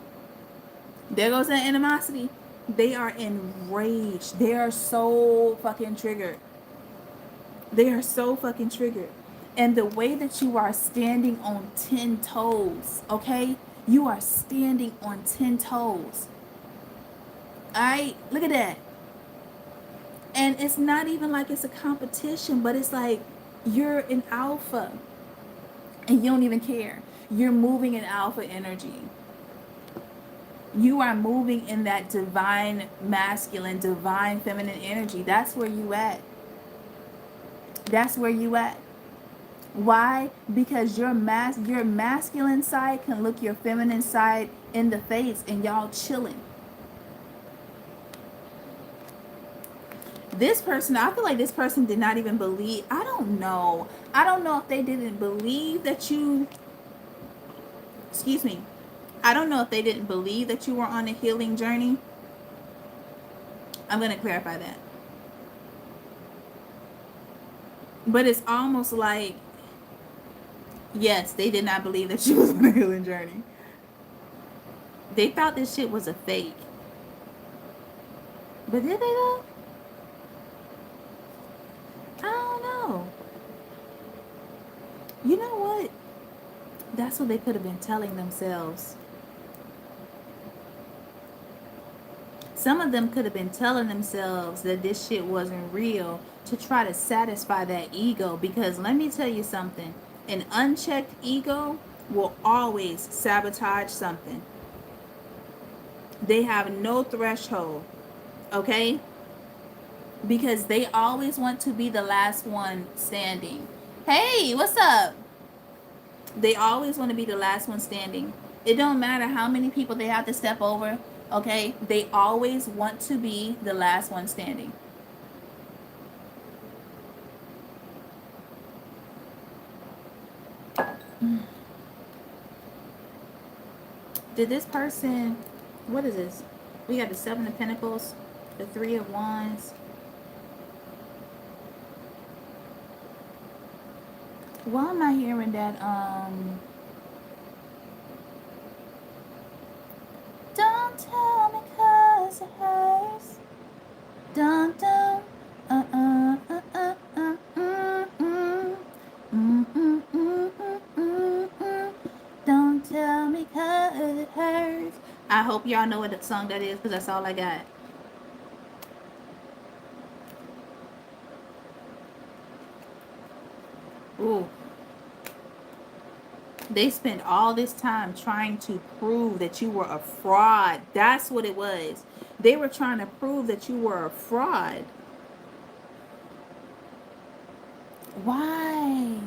There goes that animosity. They are enraged. They are so fucking triggered. They are so fucking triggered. And the way that you are standing on 10 toes, okay? You are standing on 10 toes. Alright? Look at that. And it's not even like it's a competition, but it's like you're an alpha. And you don't even care. You're moving in alpha energy. You are moving in that divine masculine, divine feminine energy. That's where you at. That's where you at. Why? Because your masculine side can look your feminine side in the face and y'all chilling. This person, I feel like this person did not even believe. I don't know if they didn't believe that you, excuse me, I don't know if they didn't believe that you were on a healing journey. I'm going to clarify that. But it's almost like, yes, they did not believe that she was on a healing journey. They thought this shit was a fake. But did they though? I don't know. You know what? That's what they could have been telling themselves. Some of them could have been telling themselves that this shit wasn't real to try to satisfy that ego. Because let me tell you something. An unchecked ego will always sabotage something. They have no threshold. Okay? Because they always want to be the last one standing. Hey, what's up? They always want to be the last one standing. It don't matter how many people they have to step over. Okay? They always want to be the last one standing. Did this person, what is this? We got the 7 of Pentacles, the 3 of Wands. Why am I hearing that, don't tell me 'cause it hurts. Don't, don't tell me 'cause it hurts. I hope y'all know what song that is, because that's all I got. Ooh. They spent all this time trying to prove that you were a fraud. That's what it was. They were trying to prove that you were a fraud. Why?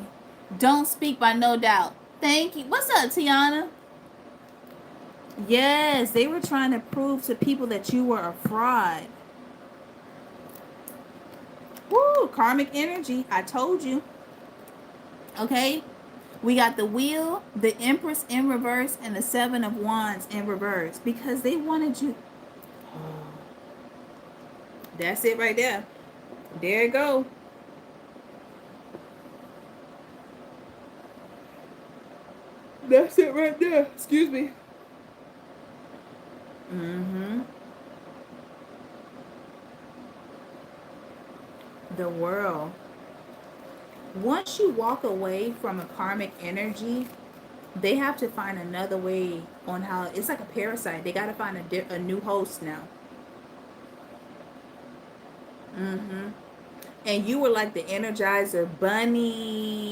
Don't speak by no doubt. Thank you. What's up, Tiana? Yes, they were trying to prove to people that you were a fraud. Woo, karmic energy. I told you. Okay? We got the wheel, the Empress in reverse, and the Seven of Wands in reverse. Because they wanted you. That's it right there. There you go. That's it right there. Excuse me. Mm-hmm. The world. Once you walk away from a karmic energy, they have to find another way on how. It's like a parasite. They got to find a new host now. Mm-hmm. And you were like the Energizer Bunny.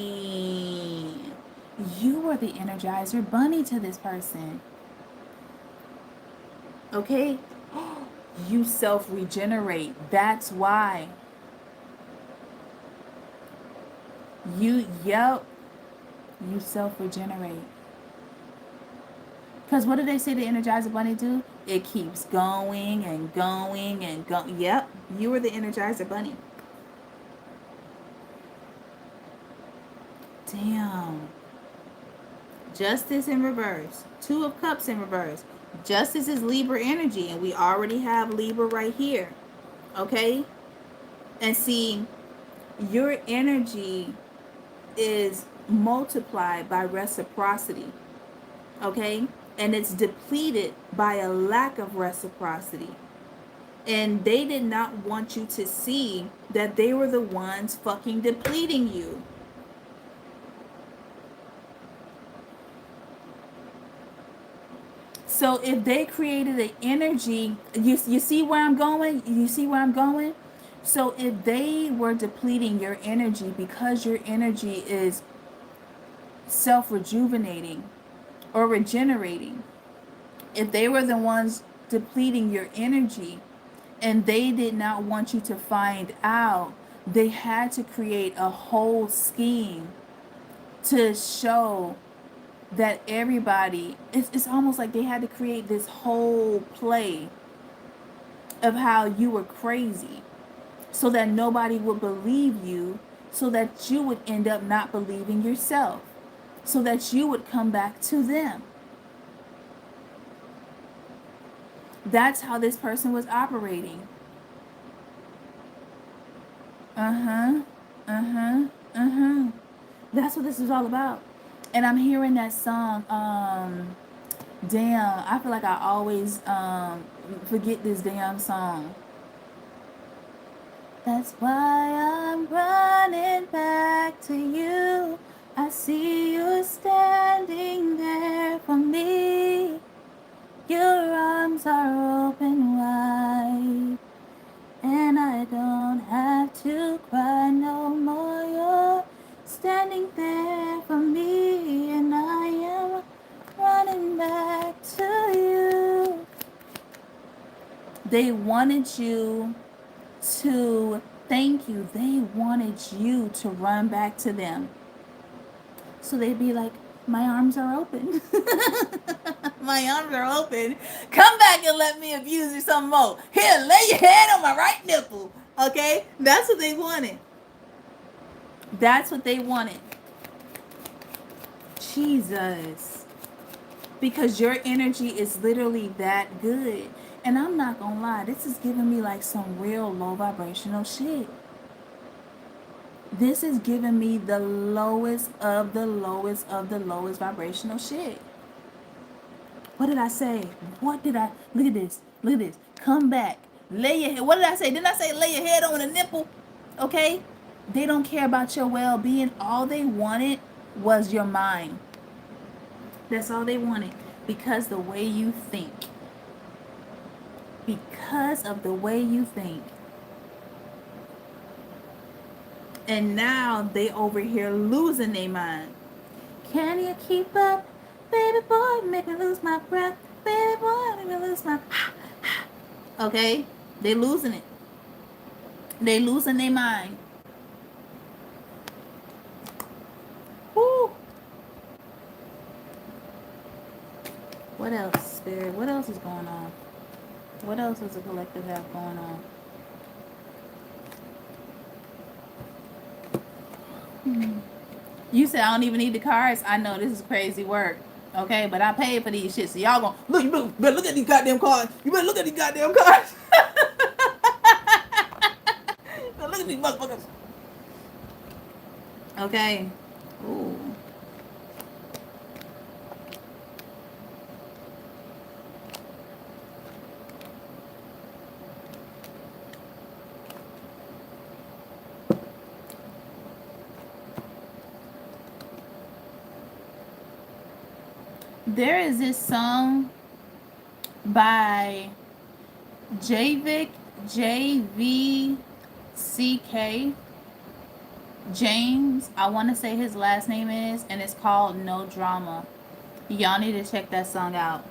You were the Energizer Bunny to this person. Okay? You self-regenerate. That's why. Yep. You self-regenerate. Because what do they say the Energizer Bunny do? It keeps going and going and going. Yep. You were the Energizer Bunny. Damn. Justice in reverse. Two of Cups in reverse. Justice is Libra energy, and we already have Libra right here. Okay? And see, your energy is multiplied by reciprocity. Okay? And it's depleted by a lack of reciprocity. And they did not want you to see that they were the ones fucking depleting you. So if they created an energy, you see where I'm going? You see where I'm going? So if they were depleting your energy because your energy is self-rejuvenating or regenerating, if they were the ones depleting your energy and they did not want you to find out, they had to create a whole scheme to show that everybody, it's almost like they had to create this whole play of how you were crazy so that nobody would believe you, so that you would end up not believing yourself, so that you would come back to them. That's how this person was operating. That's what this is all about. And I'm hearing that song, damn, I feel like I always forget this damn song. That's why I'm running back to you. I see you standing there for me. Your arms are open wide, and I don't have to cry no more. You're standing there for me, and I am running back to you. They wanted you to thank you. They wanted you to run back to them. So they'd be like, my arms are open. My arms are open. Come back and let me abuse you some more. Here, lay your head on my right nipple. Okay? That's what they wanted. That's what they wanted. Jesus. Because your energy is literally that good. And I'm not gonna lie, this is giving me like some real low vibrational shit. This is giving me the lowest of the lowest of the lowest vibrational shit. What did I say? Look at this. Look at this. Come back. Lay your head. What did I say? Didn't I say lay your head on the nipple? Okay? They don't care about your well-being. All they wanted was your mind. That's all they wanted. Because the way you think. because of the way you think. And now they over here losing their mind. Can you keep up? Baby boy, make me lose my breath. Baby boy, make me lose my... Okay? They losing it. They losing their mind. Woo! What else, Spirit? What else is going on? What else does the collective have going on? You said I don't even need the cards. I know this is crazy work. Okay, but I paid for these shit, so y'all gonna look. You better look at these goddamn cards. You better look at these goddamn cards. Look at these motherfuckers. Okay. Ooh. There is this song by JVCK James. I want to say his last name is, and it's called No Drama. Y'all need to check that song out.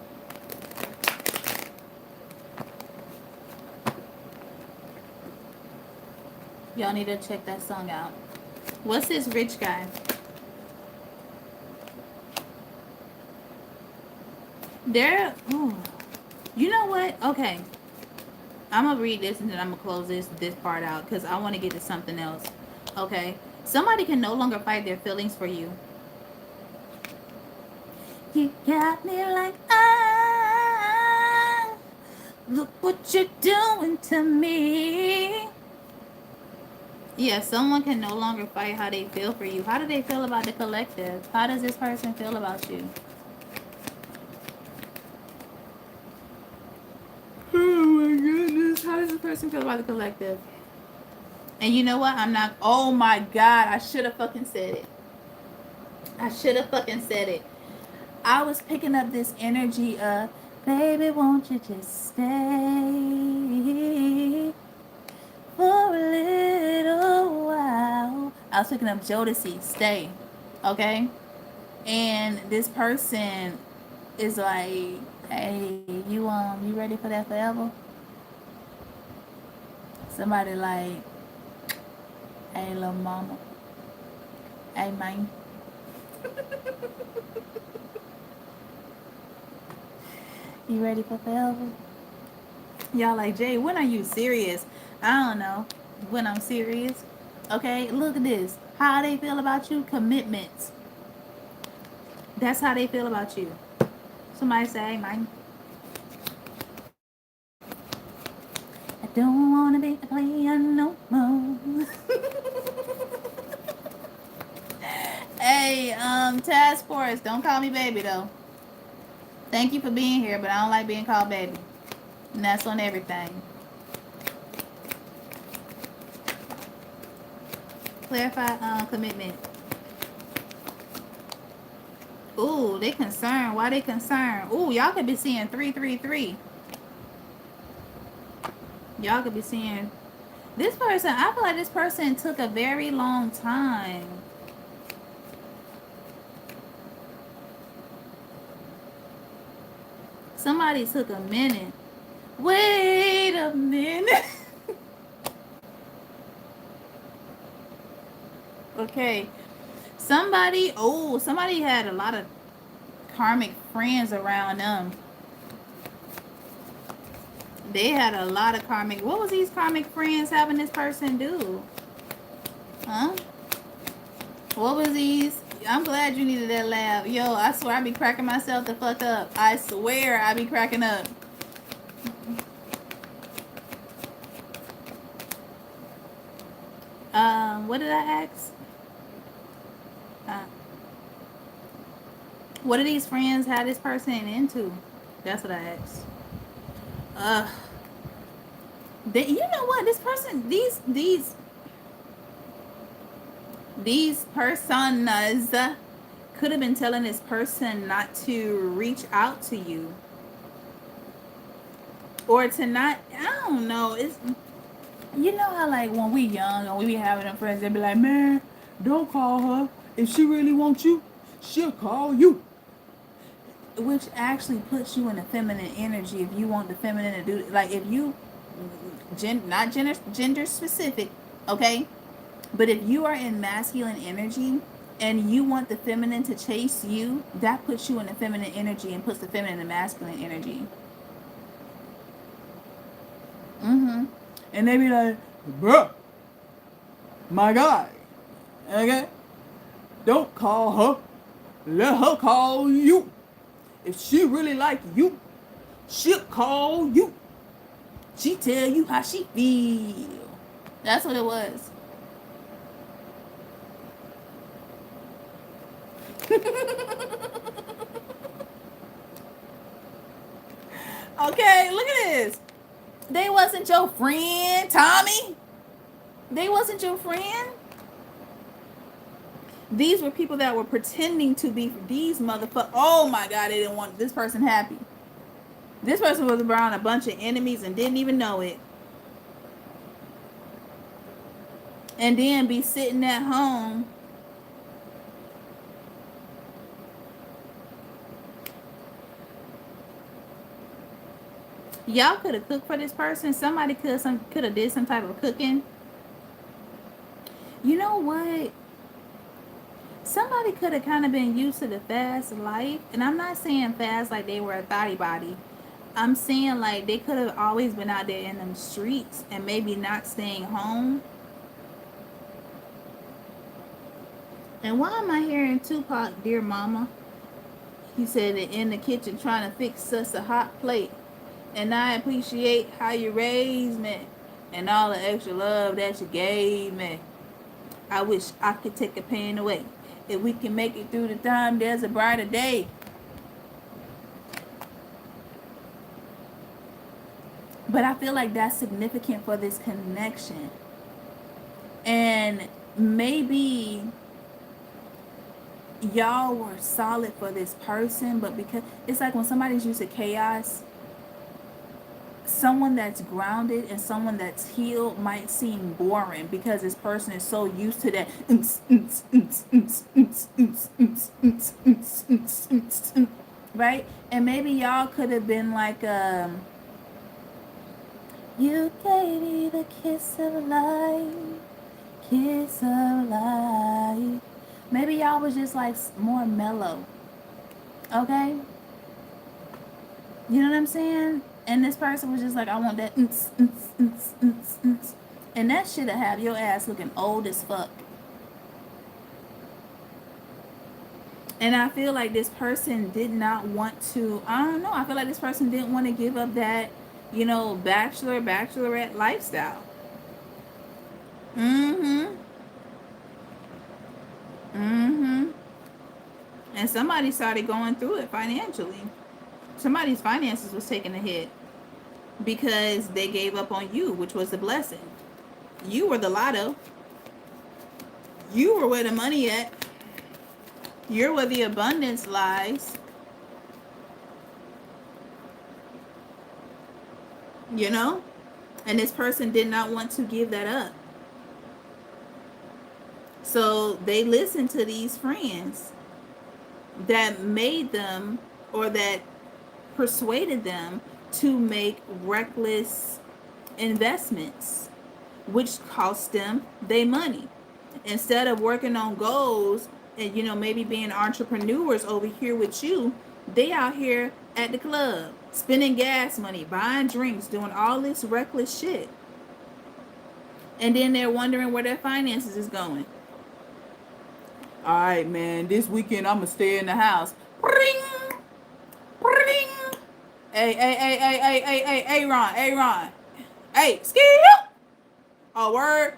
Y'all need to check that song out. What's this rich guy? There, ooh, you know what? Okay, I'm gonna read this and then I'm gonna close this part out because I want to get to something else. Okay, somebody can no longer fight their feelings for you. You got me like, ah, look what you're doing to me. Yeah, someone can no longer fight how they feel for you. How do they feel about the collective? How does this person feel about you? Oh my goodness. How does this person feel about the collective? And you know what? I'm not... Oh my God. I should have fucking said it. I should have fucking said it. I was picking up this energy of, baby, won't you just stay for a little while. I was picking up Jodeci, stay. Okay? And this person is like, hey, you ready for that forever? Somebody like, hey, little mama. Hey, man. You ready for forever? Y'all like, Jay, when are you serious? I don't know when I'm serious. Okay, look at this. How they feel about you? Commitments. That's how they feel about you. Somebody say, hey, man. I don't want to be the player no more. Hey, Task Force, don't call me baby, though. Thank you for being here, but I don't like being called baby. And that's on everything. Clarify commitment. Ooh, they concerned. Why they concerned? Ooh, y'all could be seeing 333. Y'all could be seeing this person. I feel like this person took a very long time. Somebody took a minute. Wait a minute. Okay. Somebody had a lot of karmic friends around them. They had a lot of karmic. What was these karmic friends having this person do? Huh? What was these? I'm glad you needed that laugh. Yo, I swear I be cracking myself the fuck up. I swear I be cracking up. What did I ask? What do these friends have this person into? That's what I asked. You know what? This person, these personas could have been telling this person not to reach out to you. or to not, I don't know, it's, you know how like when we young and we be having them friends, they be like, man, don't call her. If she really wants you, she'll call you. Which actually puts you in a feminine energy if you want the feminine to do, like if you, not gender specific, okay? But if you are in masculine energy and you want the feminine to chase you, that puts you in the feminine energy and puts the feminine in masculine energy. Mm-hmm. And they be like, bruh, my guy, okay? Don't call her. Let her call you. If she really like you, she'll call you. She tell you how she feel. That's what it was. Okay, look at this. They wasn't your friend, Tommy. They wasn't your friend. These were people that were pretending to be these motherfuckers. Oh my God, they didn't want this person happy. This person was around a bunch of enemies and didn't even know it. And then be sitting at home. Y'all could have cooked for this person. Somebody could have did some type of cooking. You know what? Somebody could have kind of been used to the fast life. And I'm not saying fast like they were a thotty body. I'm saying like they could have always been out there in them streets and maybe not staying home. And why am I hearing Tupac, dear mama? He said that in the kitchen trying to fix us a hot plate. And I appreciate how you raised me and all the extra love that you gave me. I wish I could take the pain away. If we can make it through the time, there's a brighter day. But I feel like that's significant for this connection. And maybe y'all were solid for this person, but because it's like when somebody's used to chaos, someone that's grounded and someone that's healed might seem boring because this person is so used to that, right? And maybe y'all could have been like, you gave me the kiss of life, kiss of life. Maybe y'all was just like more mellow, okay? You know what I'm saying? And this person was just like, I want that. And that shit'll have your ass looking old as fuck. And I feel like this person did not want to, I don't know, I feel like this person didn't want to give up that, you know, bachelorette lifestyle. Mm-hmm. Mm-hmm. And somebody started going through it financially. Somebody's finances was taking a hit because they gave up on you, which was the blessing. You were the lotto. You were where the money at. You're where the abundance lies. You know? And this person did not want to give that up. So they listened to these friends that made them, or that persuaded them to make reckless investments, which cost them their money. Instead of working on goals and, you know, maybe being entrepreneurs over here with you, they out here at the club, spending gas money, buying drinks, doing all this reckless shit. And then they're wondering where their finances is going. All right, man, this weekend I'm going to stay in the house. Ring! Ring! Hey, Ron. Hey, skill! A word.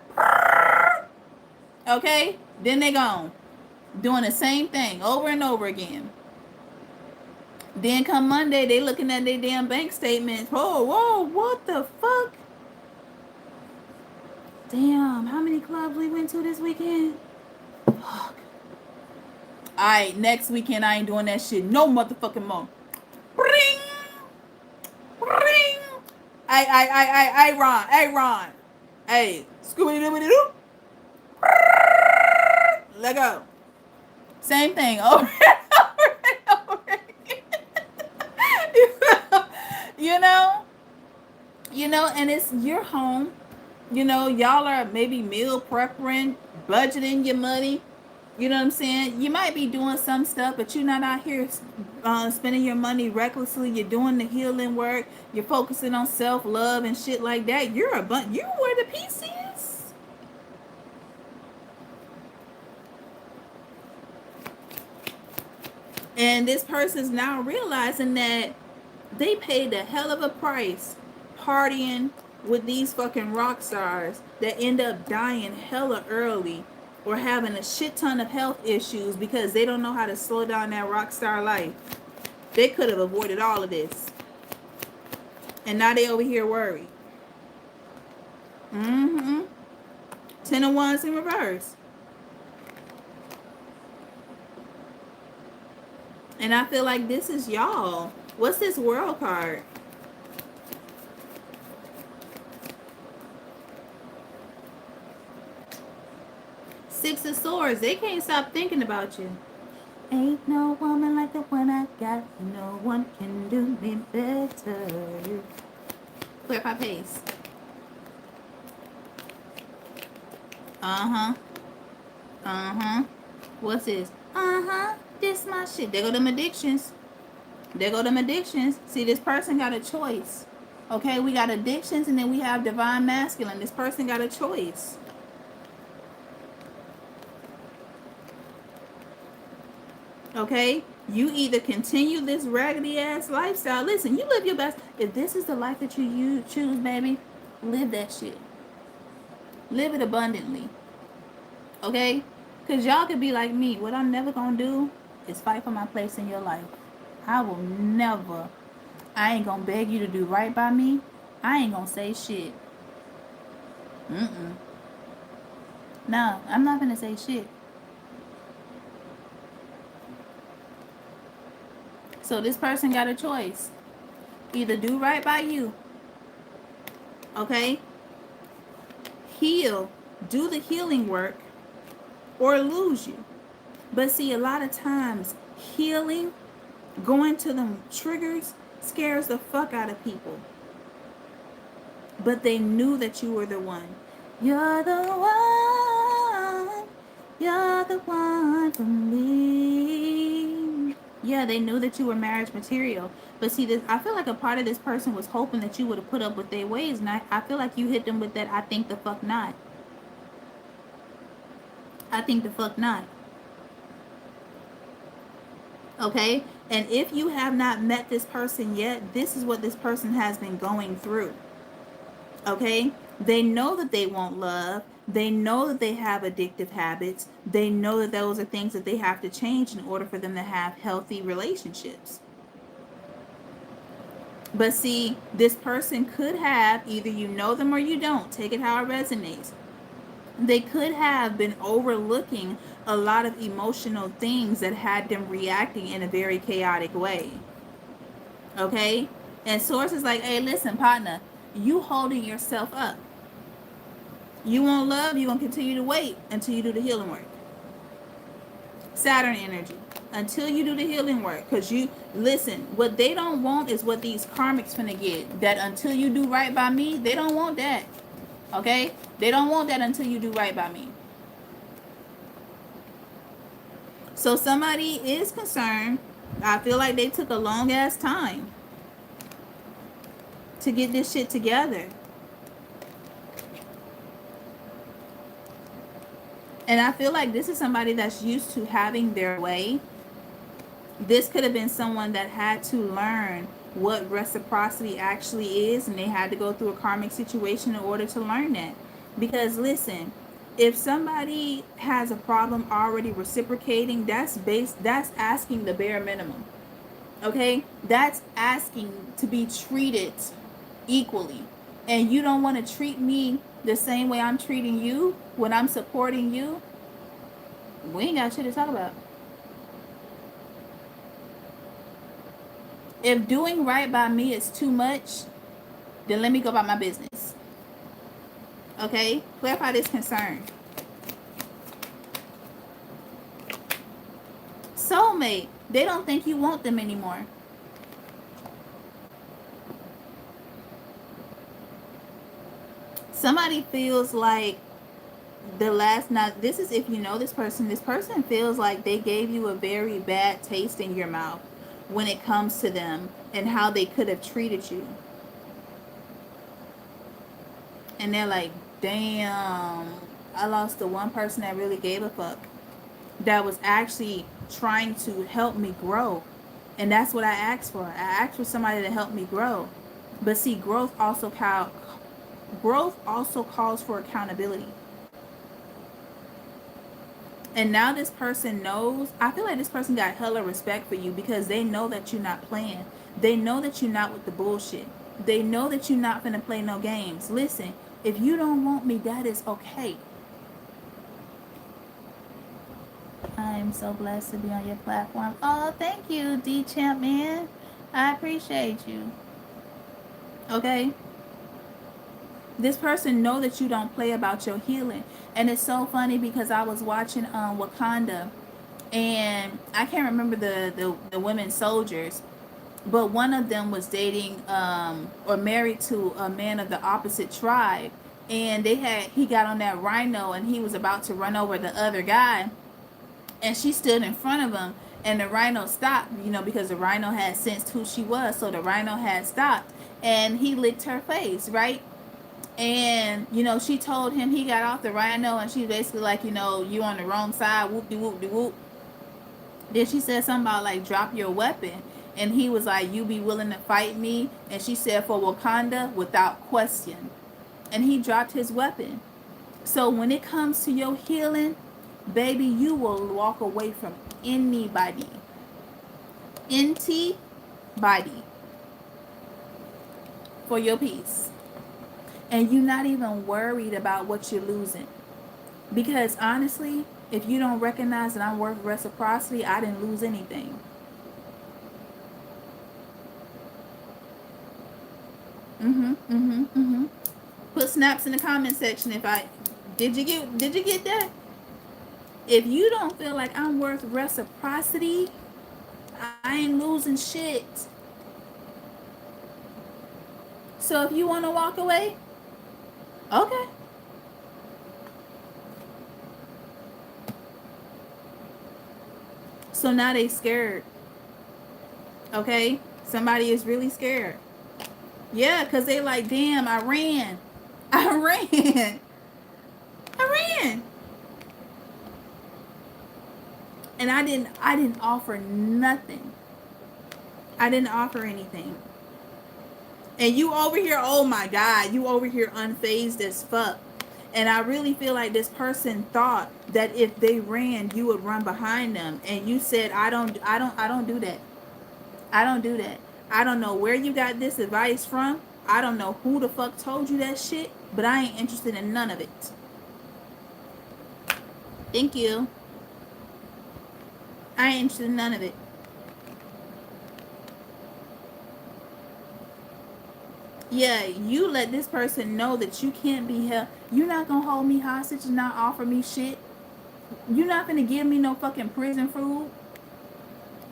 Okay? Then they gone. Doing the same thing over and over again. Then come Monday, they looking at their damn bank statements. Whoa, what the fuck? Damn, how many clubs we went to this weekend? Fuck. Alright, next weekend I ain't doing that shit no motherfucking more. Ring! Ring! Ron. Hey, Scooby Dooby Doo. Let go. Same thing over and over again. you know, and it's your home. Y'all are maybe meal preparing, budgeting your money. You know what I'm saying? You might be doing some stuff, but you're not out here spending your money recklessly. You're doing the healing work. You're focusing on self love and shit like that. You're you where the peace is. And this person's now realizing that they paid a hell of a price partying with these fucking rock stars that end up dying hella early or having a shit ton of health issues because they don't know how to slow down that rock star life. They could have avoided all of this. And now they over here worried. Mm-hmm. 10 of Wands in reverse. And I feel like this is y'all. What's this World card? Six of Swords. They can't stop thinking about you. Ain't no woman like the one I got. No one can do me better. Clarify pace. Uh-huh. Uh-huh. What's this? Uh-huh. This my shit. There go them addictions. There go them addictions. See, this person got a choice. Okay, we got addictions and then we have divine masculine. This person got a choice. Okay, you either continue this raggedy ass lifestyle. Listen, you live your best. If this is the life that you choose, baby, live that shit. Live it abundantly. Okay, because y'all could be like me. What I'm never gonna do is fight for my place in your life. I will never. I ain't gonna beg you to do right by me. I ain't gonna say shit. No, I'm not gonna say shit. So this person got a choice. Either do right by you, okay? Heal, do the healing work, or lose you. But see, a lot of times, healing, going to them triggers, scares the fuck out of people. But they knew that you were the one. You're the one. You're the one for me. Yeah, they knew that you were marriage material. But see, this, I feel like a part of this person was hoping that you would have put up with their ways. And I feel like you hit them with that, I think the fuck not. I think the fuck not. Okay? And if you have not met this person yet, this is what this person has been going through. Okay? They know that they want love. They know that they have addictive habits. They know that those are things that they have to change in order for them to have healthy relationships. But see, this person could have, either you know them or you don't, take it how it resonates. They could have been overlooking a lot of emotional things that had them reacting in a very chaotic way. Okay? And Source is like, hey, listen, partner, you holding yourself up. You want love, you're going to continue to wait until you do the healing work. Saturn energy. Until you do the healing work. Because you, listen, what they don't want is what these karmics finna get. That until you do right by me, they don't want that. Okay? They don't want that until you do right by me. So somebody is concerned. I feel like they took a long ass time to get this shit together. And I feel like this is somebody that's used to having their way. This could have been someone that had to learn what reciprocity actually is, and they had to go through a karmic situation in order to learn that. Because listen, if somebody has a problem already reciprocating, that's asking the bare minimum. Okay? That's asking to be treated equally. And you don't want to treat me the same way I'm treating you when I'm supporting you, we ain't got shit to talk about. If doing right by me is too much, Then let me go about my business. Okay? Clarify this concern. Soulmate. They don't think you want them anymore. Somebody feels like the last night, this is if you know this person feels like they gave you a very bad taste in your mouth when it comes to them and how they could have treated you. And they're like, damn, I lost the one person that really gave a fuck, that was actually trying to help me grow. And that's what I asked for. I asked for somebody to help me grow. But see, growth also calls for accountability. And now this person knows, I feel like this person got hella respect for you because they know that you're not playing. They know that you're not with the bullshit. They know that you're not finna play no games. Listen, if you don't want me, that is okay. I am so blessed to be on your platform. Oh, thank you, D-Champ, man. I appreciate you. Okay? This person know that you don't play about your healing. And it's so funny because I was watching Wakanda, and I can't remember the women soldiers, but one of them was dating or married to a man of the opposite tribe, and he got on that rhino and he was about to run over the other guy, and she stood in front of him, and the rhino stopped, because the rhino had sensed who she was, so the rhino had stopped, and he licked her face, right? And she told him, he got off the rhino, and she basically like, you on the wrong side, whoop de whoop de whoop. Then she said something about like, drop your weapon, and he was like, you be willing to fight me? And she said, for Wakanda, without question. And he dropped his weapon. So when it comes to your healing, baby, you will walk away from anybody, for your peace. And you're not even worried about what you're losing. Because honestly, if you don't recognize that I'm worth reciprocity, I didn't lose anything. Put snaps in the comment section if did you get that? If you don't feel like I'm worth reciprocity, I ain't losing shit. So if you want to walk away, okay. So now they scared. Okay? Somebody is really scared. Yeah, because they like, damn, I ran. And I didn't offer nothing. I didn't offer anything. And you over here, oh my God, you over here unfazed as fuck. And I really feel like this person thought that if they ran, you would run behind them. And you said, I don't do that. I don't do that. I don't know where you got this advice from. I don't know who the fuck told you that shit, but I ain't interested in none of it. Thank you. I ain't interested in none of it. Yeah, you let this person know that you can't be held. You're not gonna hold me hostage and not offer me shit. You're not gonna give me no fucking prison food.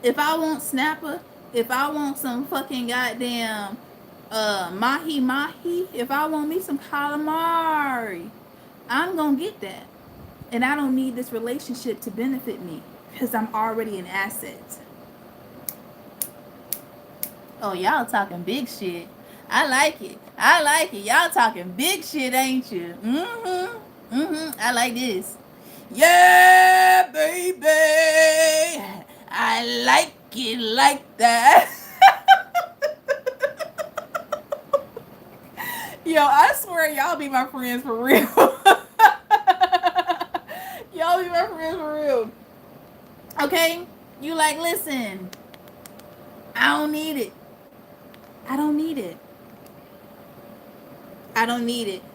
If I want snapper, if I want some fucking goddamn mahi, if I want me some calamari, I'm gonna get that. And I don't need this relationship to benefit me because I'm already an asset. Oh, y'all talking big shit. I like it. Y'all talking big shit, ain't you? I like this. Yeah, baby. I like it like that. Yo, I swear y'all be my friends for real. Y'all be my friends for real. Okay? You like, listen, I don't need it. I don't need it.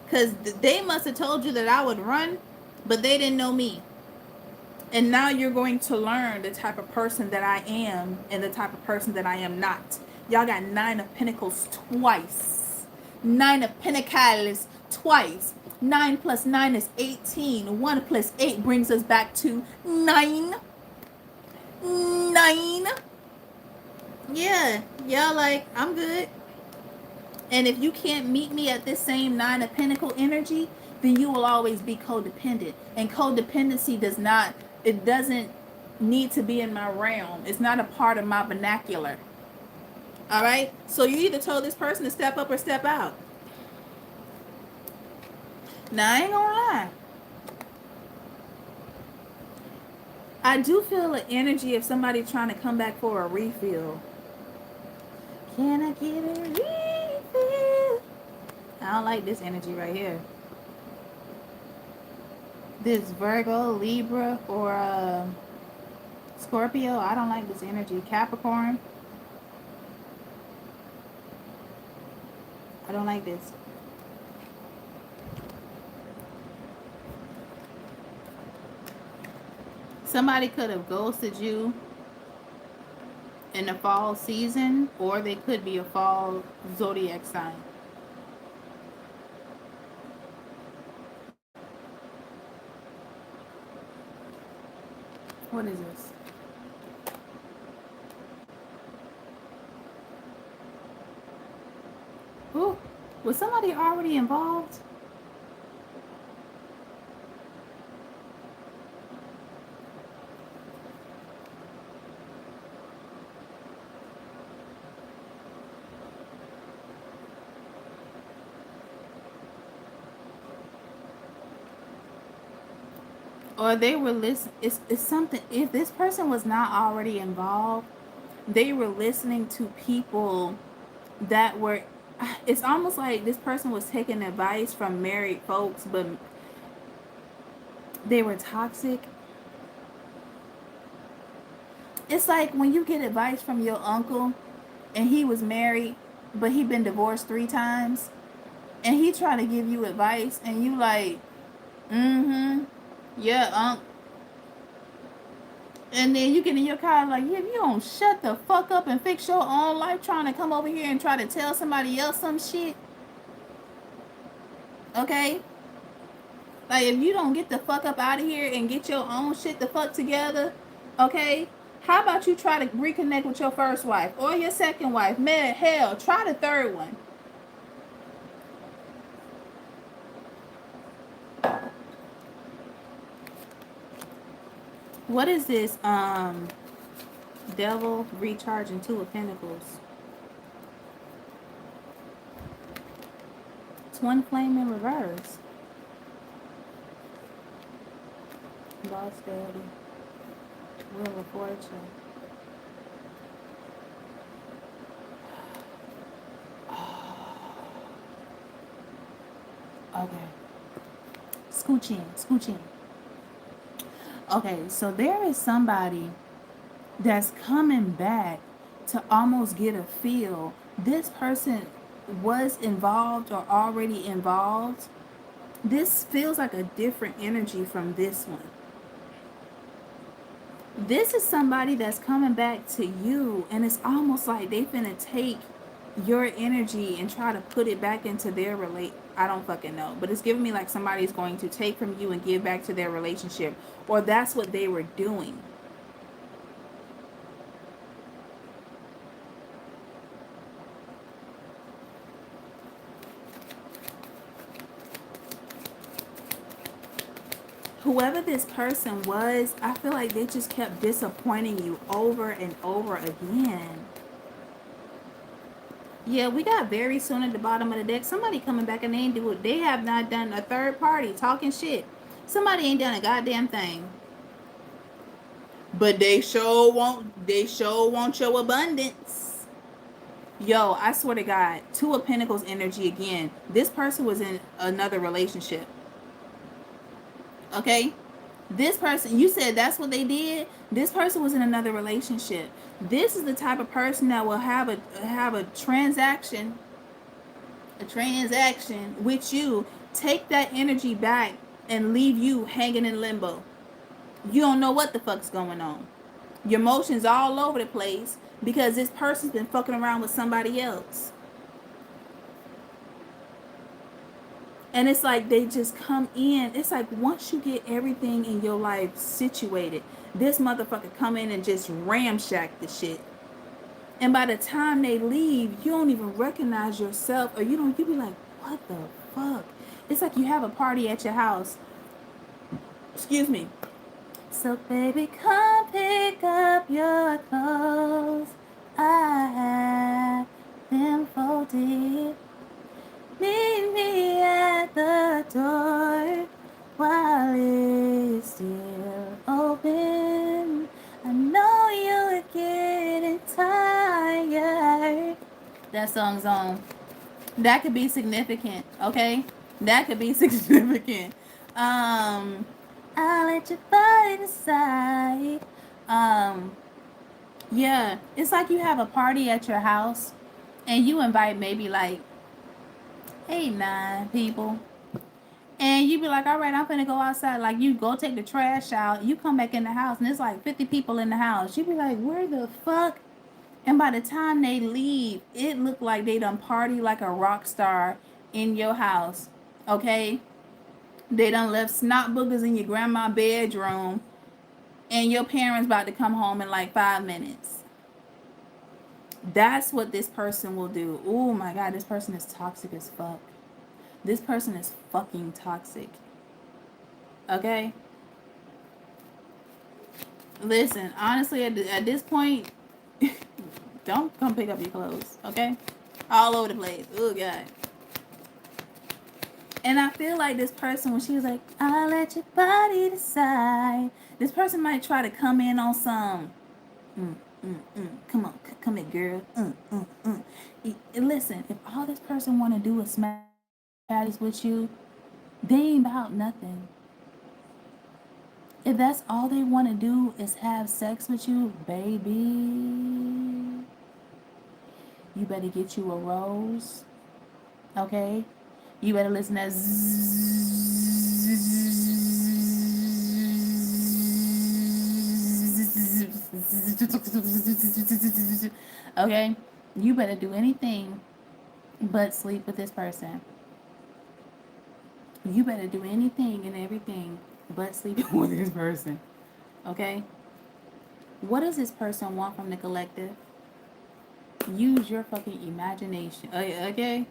Because they must have told you that I would run, but they didn't know me. And now you're going to learn the type of person that I am and the type of person that I am not. Y'all got 9 of Pentacles twice. Nine of Pentacles twice. 9 plus 9 is 18. 1 plus 8 brings us back to 9. 9. Yeah. Yeah, like, I'm good. And if you can't meet me at this same 9 of Pentacle energy, then you will always be codependent. And codependency it doesn't need to be in my realm. It's not a part of my vernacular. All right? So you either told this person to step up or step out. Now, I ain't gonna lie. I do feel the energy of somebody trying to come back for a refill. Can I get a refill? I don't like this energy right here. This Virgo, Libra, or Scorpio, I don't like this energy. Capricorn, I don't like this. Somebody could have ghosted you in the fall season, or they could be a fall zodiac sign. What is this? Ooh, was somebody already involved? Or they were listening. It's something. If this person was not already involved, they were listening to people that were. It's almost like this person was taking advice from married folks, but they were toxic. It's like when you get advice from your uncle, and he was married, but he been divorced 3 times, and he trying to give you advice, and you like, mm-hmm, yeah, and then you get in your car like, yeah, you don't shut the fuck up and fix your own life trying to come over here and try to tell somebody else some shit. Okay? Like, if you don't get the fuck up out of here and get your own shit the fuck together, okay? How about you try to reconnect with your first wife or your second wife? Man, hell, try the third one. What is this? Devil recharging 2 of Pentacles. Twin flame in reverse. Boss daddy. Wheel of fortune. Okay. Scooch in. Scooch in. Okay, so there is somebody that's coming back to almost get a feel. This person was involved or already involved. This feels like a different energy from this one. This is somebody that's coming back to you, and it's almost like they finna take your energy and try to put it back into their I don't fucking know, but it's giving me like somebody's going to take from you and give back to their relationship, or that's what they were doing. Whoever this person was, I feel like they just kept disappointing you over and over again. Yeah, we got very soon at the bottom of the deck. Somebody coming back and they ain't do it. They have not done a third party talking shit. Somebody ain't done a goddamn thing. But they sure want your abundance. Yo, I swear to God, 2 of Pentacles energy again. This person was in another relationship. Okay? This person, you said that's what they did. This person was in another relationship. This is the type of person that will have a transaction with you, take that energy back and leave you hanging in limbo. You don't know what the fuck's going on. Your emotions all over the place because this person's been fucking around with somebody else. And it's like they just come in. It's like once you get everything in your life situated, this motherfucker come in and just ramshack the shit. And by the time they leave, you don't even recognize yourself, or you be like, what the fuck? It's like you have a party at your house. Excuse me. So baby, come pick up your clothes. I have them folded. Meet me at the door while it's still open. I know you're getting tired. That song's on. That could be significant, okay? That could be significant. I'll let your body decide. Um, yeah, it's like you have a party at your house and you invite maybe like 8, 9 people. And you be like, all right, I'm finna go outside. Like, you go take the trash out. You come back in the house, and there's like 50 people in the house. You be like, where the fuck? And by the time they leave, it looked like they done party like a rock star in your house. Okay? They done left snot boogers in your grandma's bedroom. And your parents about to come home in like 5 minutes. That's what this person will do. Oh my God, this person is toxic as fuck. This person is fucking toxic. Okay? Listen, honestly, at this point, don't come pick up your clothes, okay? All over the place. Oh, God. And I feel like this person, when she was like, I'll let your body decide, this person might try to come in on some, come on, come here, girl. Listen, if all this person want to do is smash patties with you, they ain't about nothing. If that's all they want to do is have sex with you, baby, you better get you a rose, okay? You better listen to okay? You better do anything but sleep with this person. You better do anything and everything but sleep with this person, okay? What does this person want from the collective? Use your fucking imagination, okay?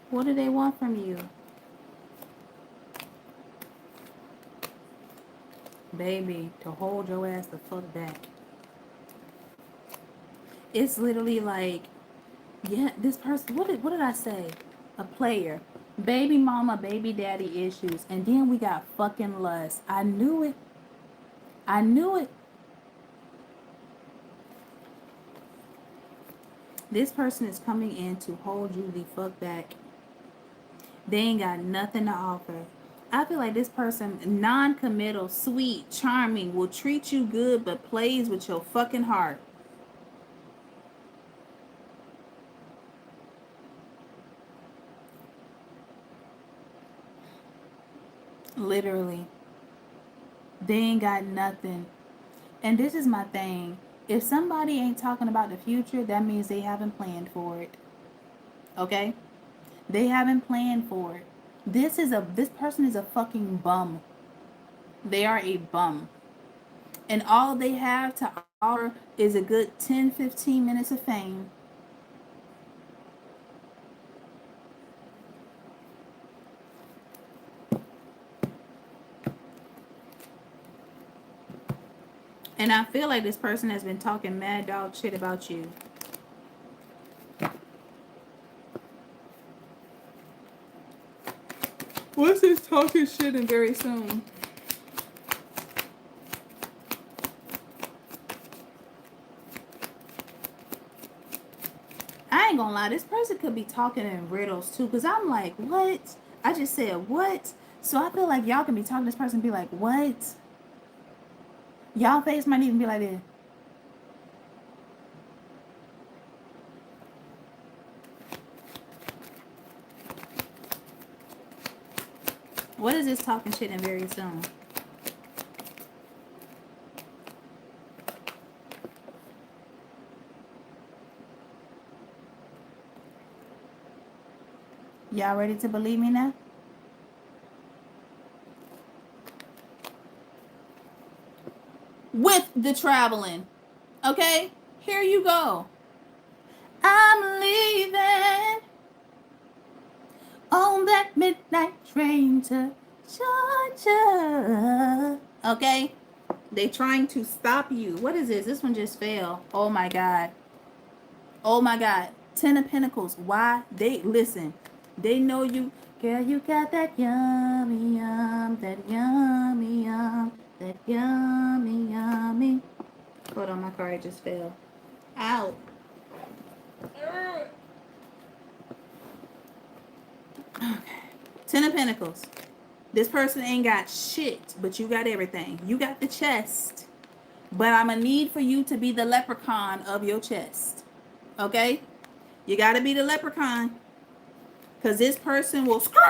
What do they want from you? Baby, to hold your ass the fuck back. It's literally like, yeah, this person, what did I say? A player. Baby mama, baby daddy issues. And then we got fucking lust. I knew it. I knew it. This person is coming in to hold you the fuck back. They ain't got nothing to offer. I feel like this person, non-committal, sweet, charming, will treat you good but plays with your fucking heart. Literally. They ain't got nothing. And this is my thing. If somebody ain't talking about the future, that means they haven't planned for it. Okay? They haven't planned for it. This person is a fucking bum. They are a bum. And all they have to offer is a good 10, 15 minutes of fame. And I feel like this person has been talking mad dog shit about you. What's this talking shit and very soon? I ain't gonna lie, this person could be talking in riddles too, because I'm like, what? I just said, what? So I feel like y'all can be talking to this person and be like, what? Y'all face might even be like this. What is this talking shit and very soon? Y'all ready to believe me now? With the traveling. Okay? Here you go. I'm leaving on that midnight train to Georgia. Okay? They trying to stop you. What is this? This one just fell. Oh my God. Oh my God. Ten of Pentacles. Why? They listen. They know you. Girl, you got that yummy yum. That yummy yum. That yummy yummy. Hold on, my card just fell. Ow. Okay. Ten of Pentacles. This person ain't got shit, but you got everything. You got the chest. But I'm going to need for you to be the leprechaun of your chest. Okay? You got to be the leprechaun. Because this person will scream.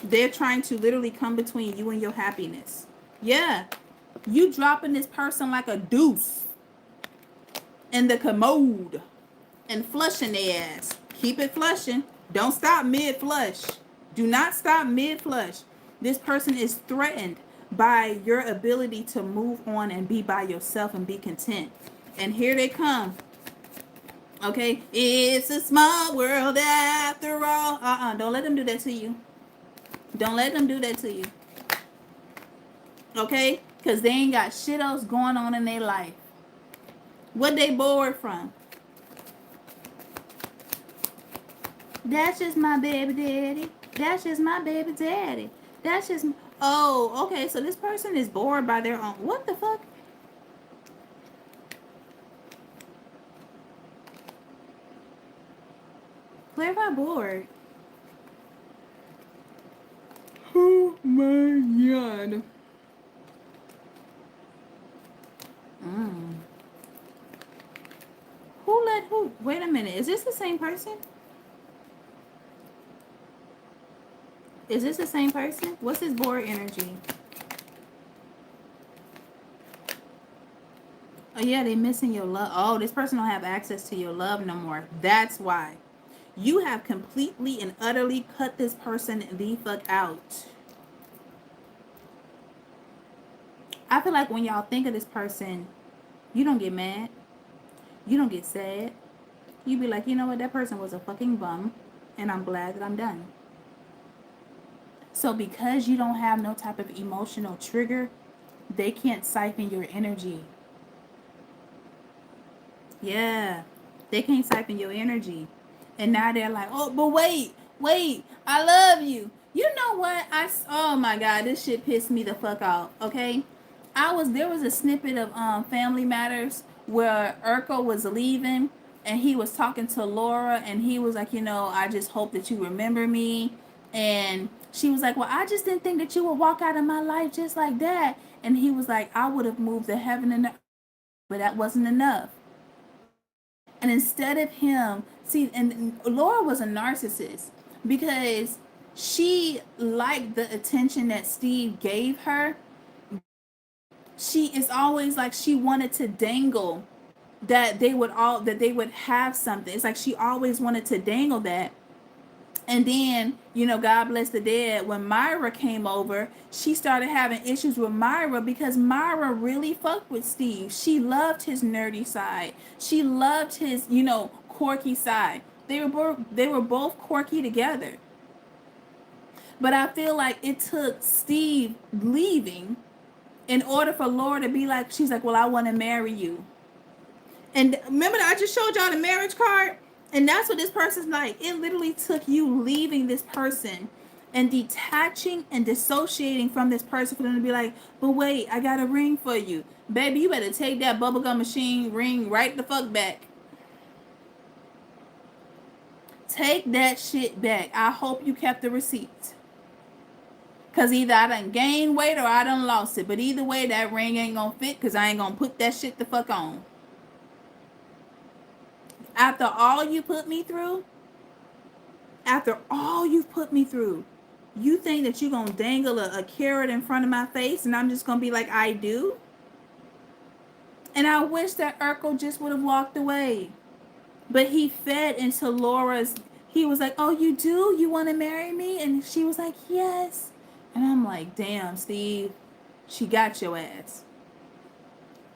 They're trying to literally come between you and your happiness. Yeah. You dropping this person like a deuce in the commode and flushing their ass. Keep it flushing. Don't stop mid-flush. Do not stop mid-flush. This person is threatened by your ability to move on and be by yourself and be content. And here they come. Okay? It's a small world after all. Don't let them do that to you. Don't let them do that to you. Okay? Because they ain't got shit else going on in their life. What they bored from? That's just my baby daddy. That's just my baby daddy. That's just... Oh, okay. So this person is bored by their own... What the fuck? Clarify bored. Oh my God. Who let who? Wait a minute. Is this the same person? Is this the same person? What's his bored energy? Oh yeah, they missing your love. Oh, this person don't have access to your love no more. That's why. You have completely and utterly cut this person the fuck out. I feel like when y'all think of this person, you don't get mad. You don't get sad. You be like, you know what? That person was a fucking bum. And I'm glad that I'm done. So because you don't have no type of emotional trigger, they can't siphon your energy. Yeah. They can't siphon your energy. And now they're like, oh, but wait, I love you. You know what? Oh my God, this shit pissed me the fuck off. Okay, there was a snippet of Family Matters where Urkel was leaving and he was talking to Laura and he was like, you know, I just hope that you remember me. And she was like, well, I just didn't think that you would walk out of my life just like that. And he was like, I would have moved to heaven and the earth, but that wasn't enough. And instead of him, see, and Laura was a narcissist because she liked the attention that Steve gave her. She is always like she wanted to dangle that they would have something. It's like she always wanted to dangle that. And then, you know, God bless the dead, when Myra came over, she started having issues with Myra because Myra really fucked with Steve. She loved his nerdy side. She loved his, you know, quirky side. They were both quirky together. But I feel like it took Steve leaving in order for Laura to be like, she's like, well, I want to marry you. And remember that I just showed y'all the marriage card? And that's what this person's like. It literally took you leaving this person and detaching and dissociating from this person for them to be like, but wait, I got a ring for you. Baby, you better take that bubblegum machine ring right the fuck back. Take that shit back. I hope you kept the receipt. Because either I done gained weight or I done lost it. But either way, that ring ain't going to fit because I ain't going to put that shit the fuck on. After all you put me through, you think that you're going to dangle a carrot in front of my face and I'm just going to be like, I do? And I wish that Urkel just would have walked away. But he fed into Laura's. He was like, "Oh, you do? You want to marry me?" And she was like, "Yes." And I'm like, "Damn, Steve, she got your ass."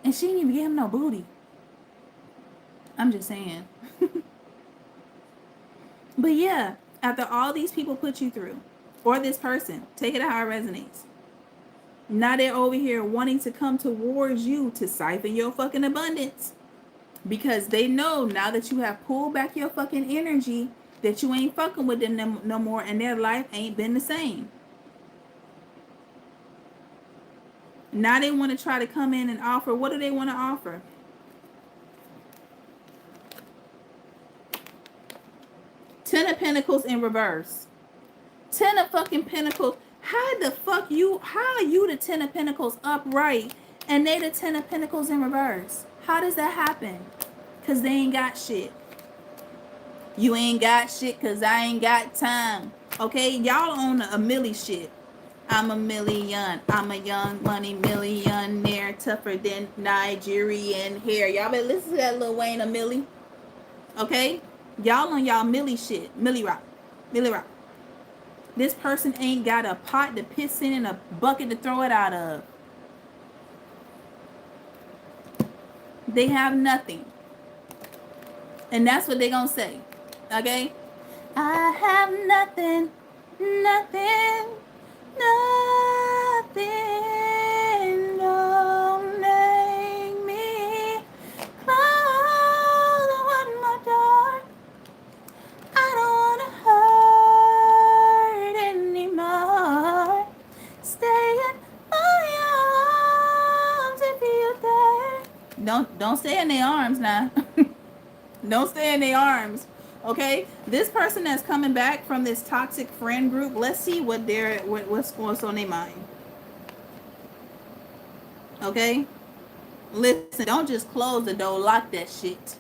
And she didn't even give him no booty. I'm just saying. But yeah, after all these people put you through, or this person, take it how it resonates. Now they're over here wanting to come towards you to siphon your fucking abundance. Because they know now that you have pulled back your fucking energy that you ain't fucking with them no more and their life ain't been the same. Now they want to try to come in and offer. What do they want to offer? Ten of Pentacles in reverse. Ten of fucking Pentacles. How the fuck you? How are you the Ten of Pentacles upright and they the Ten of Pentacles in reverse? How does that happen? Cause they ain't got shit. You ain't got shit cause I ain't got time. Okay, y'all on a milli shit. I'm a million. I'm a young money millionaire, tougher than Nigerian hair. Y'all better listen to that Lil Wayne a Millie. Okay? Y'all on y'all Millie shit. Millie rock. Millie rock. This person ain't got a pot to piss in and a bucket to throw it out of. They have nothing. And that's what they gonna say. Okay? I have nothing. Nothing. Nothing. Don't make me close one more door. I don't wanna hurt anymore. Stay in my arms if you dare. Don't stay in their arms now. Don't stay in their arms. Okay? This person that's coming back from this toxic friend group, let's see what's going on in their mind. Okay? Listen, don't just close the door, lock that shit.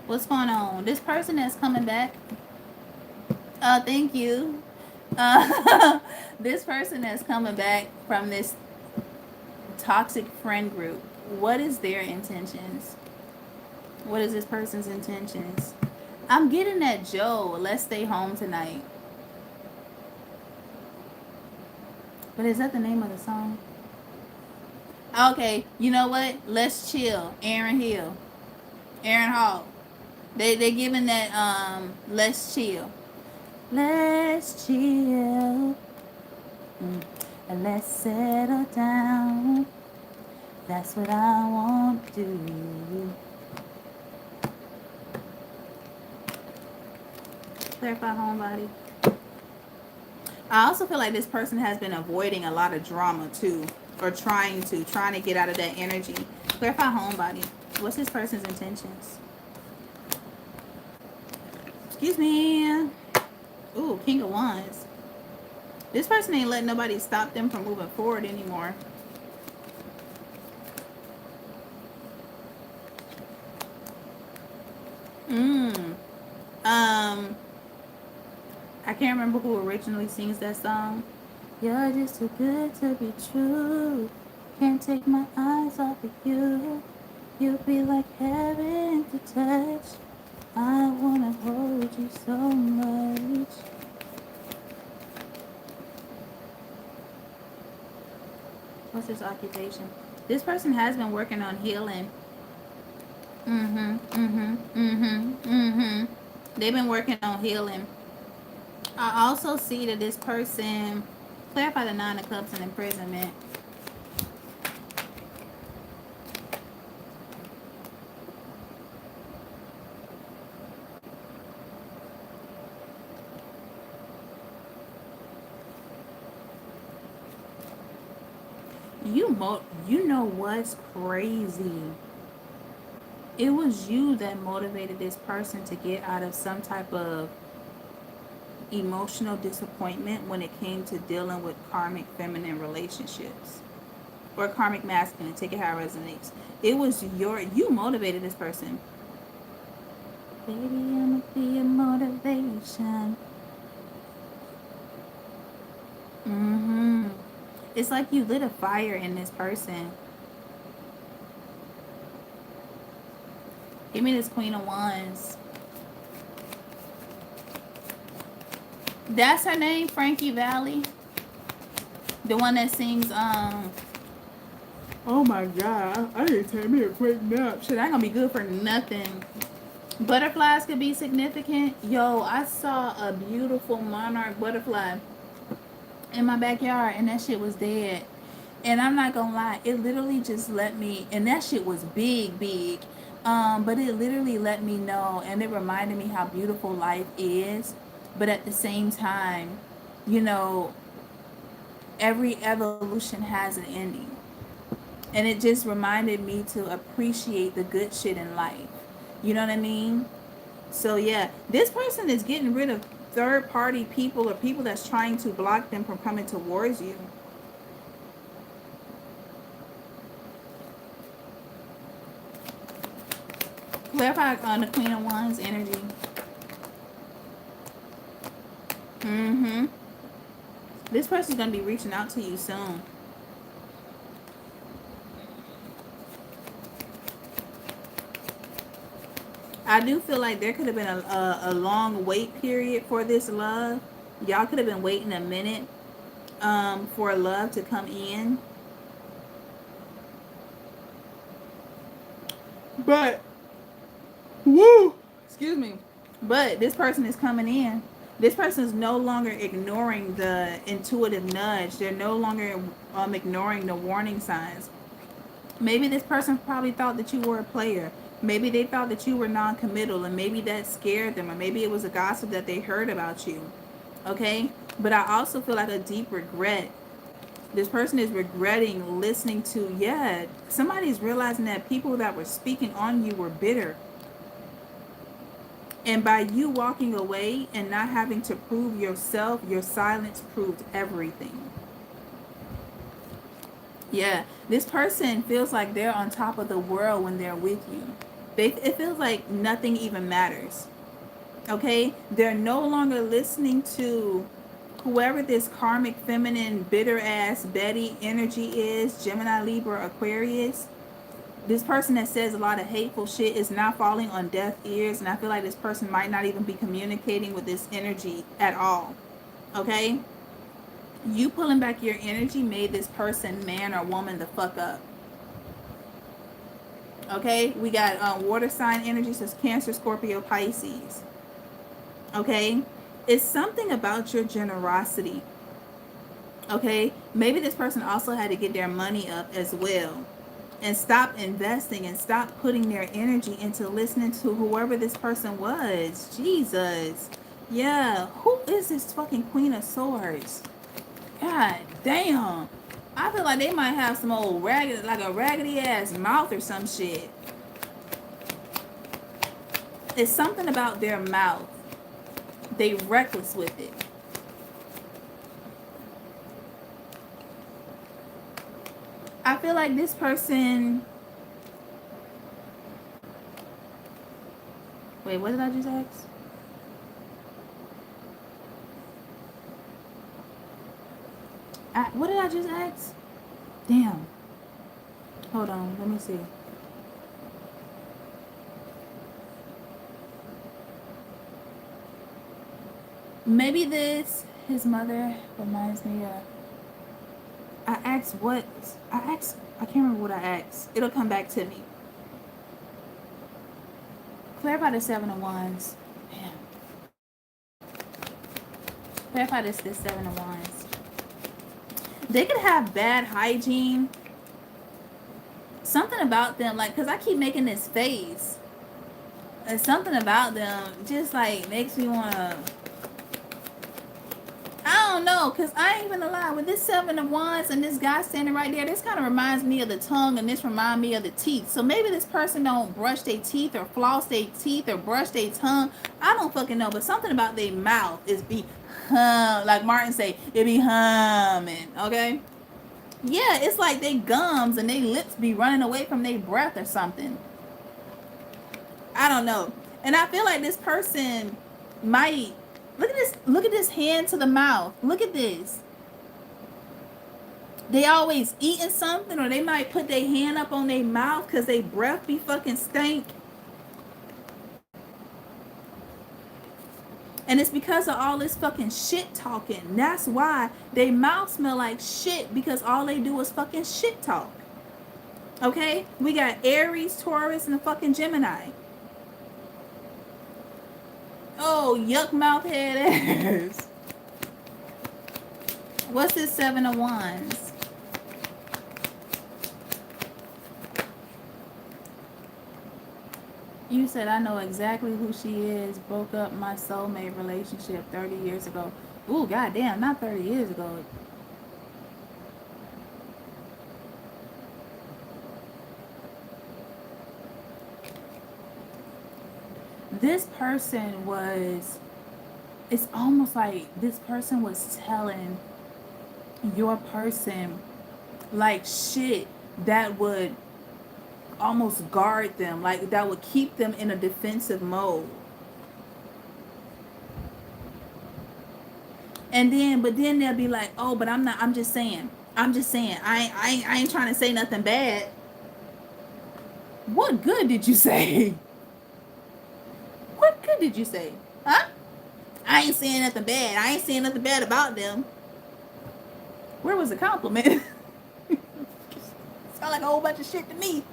What's going on? This person that's coming back. Thank you. This person that's coming back from this toxic friend group, what is their intentions? What is this person's intentions? I'm getting that Joe, let's stay home tonight. But is that the name of the song? Okay, you know what? Let's chill. Aaron Hill. Aaron Hall. They giving that let's chill. Let's chill. And let's settle down. That's what I want to do. Clarify, homebody. I also feel like this person has been avoiding a lot of drama too, or trying to get out of that energy. Clarify, homebody. What's this person's intentions? Excuse me. Ooh, King of Wands. This person ain't letting nobody stop them from moving forward anymore. I can't remember who originally sings that song. You're just too good to be true. Can't take my eyes off of you. You'll be like heaven to touch. I wanna hold you so much. What's his occupation? This person has been working on healing. They've been working on healing. I also see that this person, clarify the Nine of Cups and imprisonment. You know what's crazy? It was you that motivated this person to get out of some type of emotional disappointment when it came to dealing with karmic feminine relationships or karmic masculine. Take it how it resonates. It was you motivated this person. Baby, I'ma be a motivation. It's like you lit a fire in this person. Give me this Queen of Wands. That's her name, Frankie Valli. The one that sings, oh my god, I need to take me a quick nap. Shit, I ain't gonna be good for nothing. Butterflies could be significant. Yo, I saw a beautiful monarch butterfly in my backyard and that shit was dead. And I'm not gonna lie, it literally just let me, and that shit was big, big. But it literally let me know, and it reminded me how beautiful life is. But at the same time, you know, every evolution has an ending. And it just reminded me to appreciate the good shit in life. You know what I mean? So yeah, this person is getting rid of third party people or people that's trying to block them from coming towards you. Clarify on the Queen of Wands energy. Mm-hmm. This person's gonna be reaching out to you soon. I do feel like there could have been a long wait period for this love. Y'all could have been waiting a minute for love to come in. But, woo, excuse me. But this person is coming in. This person is no longer ignoring the intuitive nudge. They're no longer ignoring the warning signs. Maybe this person probably thought that you were a player. Maybe they thought that you were non-committal, and maybe that scared them, or maybe it was a gossip that they heard about you. Okay? But I also feel like a deep regret. This person is regretting listening to, yeah, somebody's realizing that people that were speaking on you were bitter. And by you walking away and not having to prove yourself, your silence proved everything. Yeah, this person feels like they're on top of the world when they're with you. It feels like nothing even matters. Okay? They're no longer listening to whoever this karmic feminine bitter ass Betty energy is, Gemini, Libra, Aquarius. This person that says a lot of hateful shit is not falling on deaf ears, and I feel like this person might not even be communicating with this energy at all. Okay? You pulling back your energy made this person, man or woman, the fuck up. Okay? We got water sign energy, so it's Cancer, Scorpio, Pisces. Okay? It's something about your generosity. Okay? Maybe this person also had to get their money up as well. And stop investing and stop putting their energy into listening to whoever this person was. Jesus. Yeah. Who is this fucking Queen of Swords? God damn. I feel like they might have some old raggedy, like a raggedy ass mouth or some shit. It's something about their mouth. They reckless with it. I feel like this person... Wait, what did I just ask? What did I just ask? Damn. Hold on, let me see. Maybe his mother reminds me of... I asked what? I can't remember what I asked. It'll come back to me. Clarify the Seven of Wands. Damn. Clarify this Seven of Wands. They could have bad hygiene. Something about them, like, because I keep making this face. And something about them just, like, makes me want to... I don't know, because I ain't gonna lie. With this Seven of Wands and this guy standing right there, this kind of reminds me of the tongue, and this reminds me of the teeth. So maybe this person don't brush their teeth or floss their teeth or brush their tongue. I don't fucking know, but something about their mouth is be hum, like Martin say, it be humming, okay? Yeah, it's like they gums and they lips be running away from their breath or something. I don't know. And I feel like this person might... Look at this hand to the mouth. Look at this. They always eating something, or they might put their hand up on their mouth because their breath be fucking stank. And it's because of all this fucking shit talking. That's why they mouth smell like shit, because all they do is fucking shit talk. Okay? We got Aries, Taurus, and the fucking Gemini. Oh, yuck mouth head ass. What's this 7 of Wands? You said, I know exactly who she is. Broke up my soulmate relationship 30 years ago. Ooh, goddamn, not 30 years ago. This person was, it's almost like this person was telling your person like shit that would almost guard them, like that would keep them in a defensive mode. And then, but then they'll be like, oh, but I'm just saying, I ain't trying to say nothing bad. What good did you say? What good did you say? Huh? I ain't saying nothing bad. I ain't saying nothing bad about them. Where was the compliment? Sound like a whole bunch of shit to me.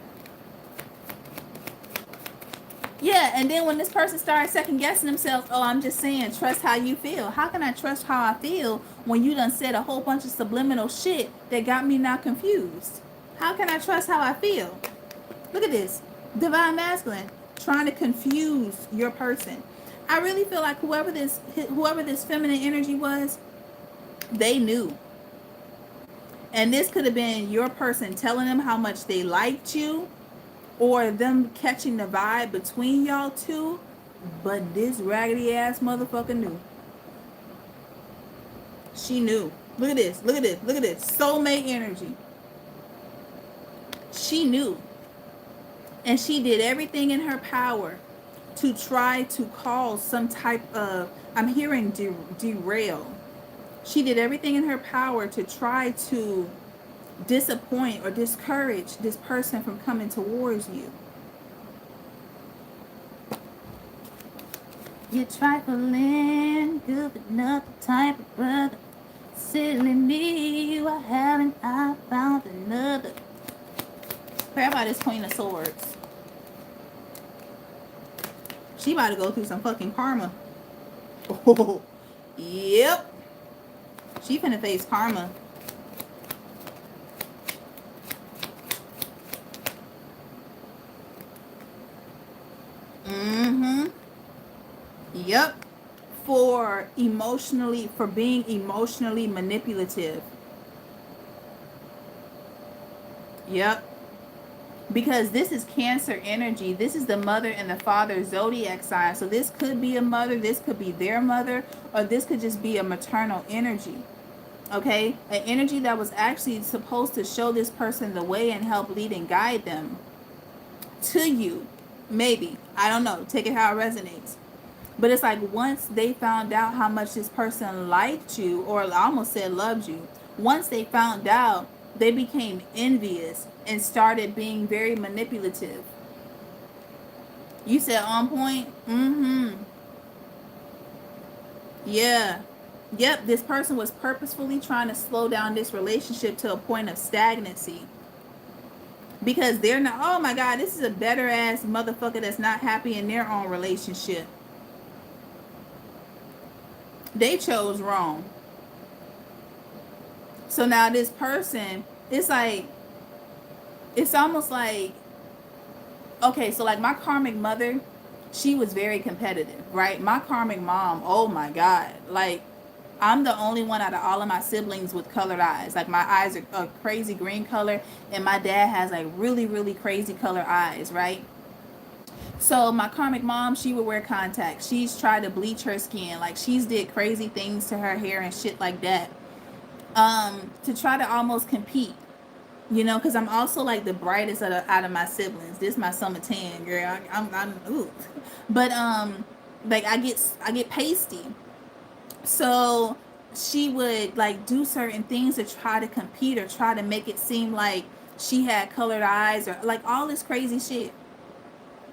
Yeah, and then when this person starts second guessing themselves, oh, I'm just saying, trust how you feel. How can I trust how I feel when you done said a whole bunch of subliminal shit that got me now confused? How can I trust how I feel? Look at this. Divine Masculine trying to confuse your person. I really feel like whoever this feminine energy was, they knew. And this could have been your person telling them how much they liked you, or them catching the vibe between y'all two. But this raggedy ass motherfucker knew. She knew. Look at this. Look at this. Look at this. Soulmate energy. She knew. And she did everything in her power to try to cause some type of, I'm hearing derail. She did everything in her power to try to disappoint or discourage this person from coming towards you. You're trifling, good but not the type of brother. Silly me, why haven't I found another? Pray about this Queen of Swords. She about to go through some fucking karma. Oh, yep. She finna face karma. Yep. For being emotionally manipulative. Yep. Because this is Cancer energy. This is the mother and the father zodiac sign. So this could be a mother, this could be their mother, or this could just be a maternal energy. Okay? An energy that was actually supposed to show this person the way and help lead and guide them to you. Maybe. I don't know. Take it how it resonates. But it's like once they found out how much this person liked you, or I almost said loved you, once they found out, they became envious and started being very manipulative. You said on point? Yeah. Yep, this person was purposefully trying to slow down this relationship to a point of stagnancy. Because they're not, oh my God, this is a better ass motherfucker that's not happy in their own relationship. They chose wrong. So now this person, it's like, it's almost like, okay, so like my karmic mother, she was very competitive, right? My karmic mom, oh my God, like I'm the only one out of all of my siblings with colored eyes. Like my eyes are a crazy green color, and my dad has like really, really crazy color eyes, right? So my karmic mom, she would wear contacts. She's tried to bleach her skin. Like she's did crazy things to her hair and shit like that. To try to almost compete. You know, because I'm also like the brightest out of my siblings. This is my summer tan, girl. I'm ooh. But like I get pasty. So she would like do certain things to try to compete or try to make it seem like she had colored eyes or like all this crazy shit.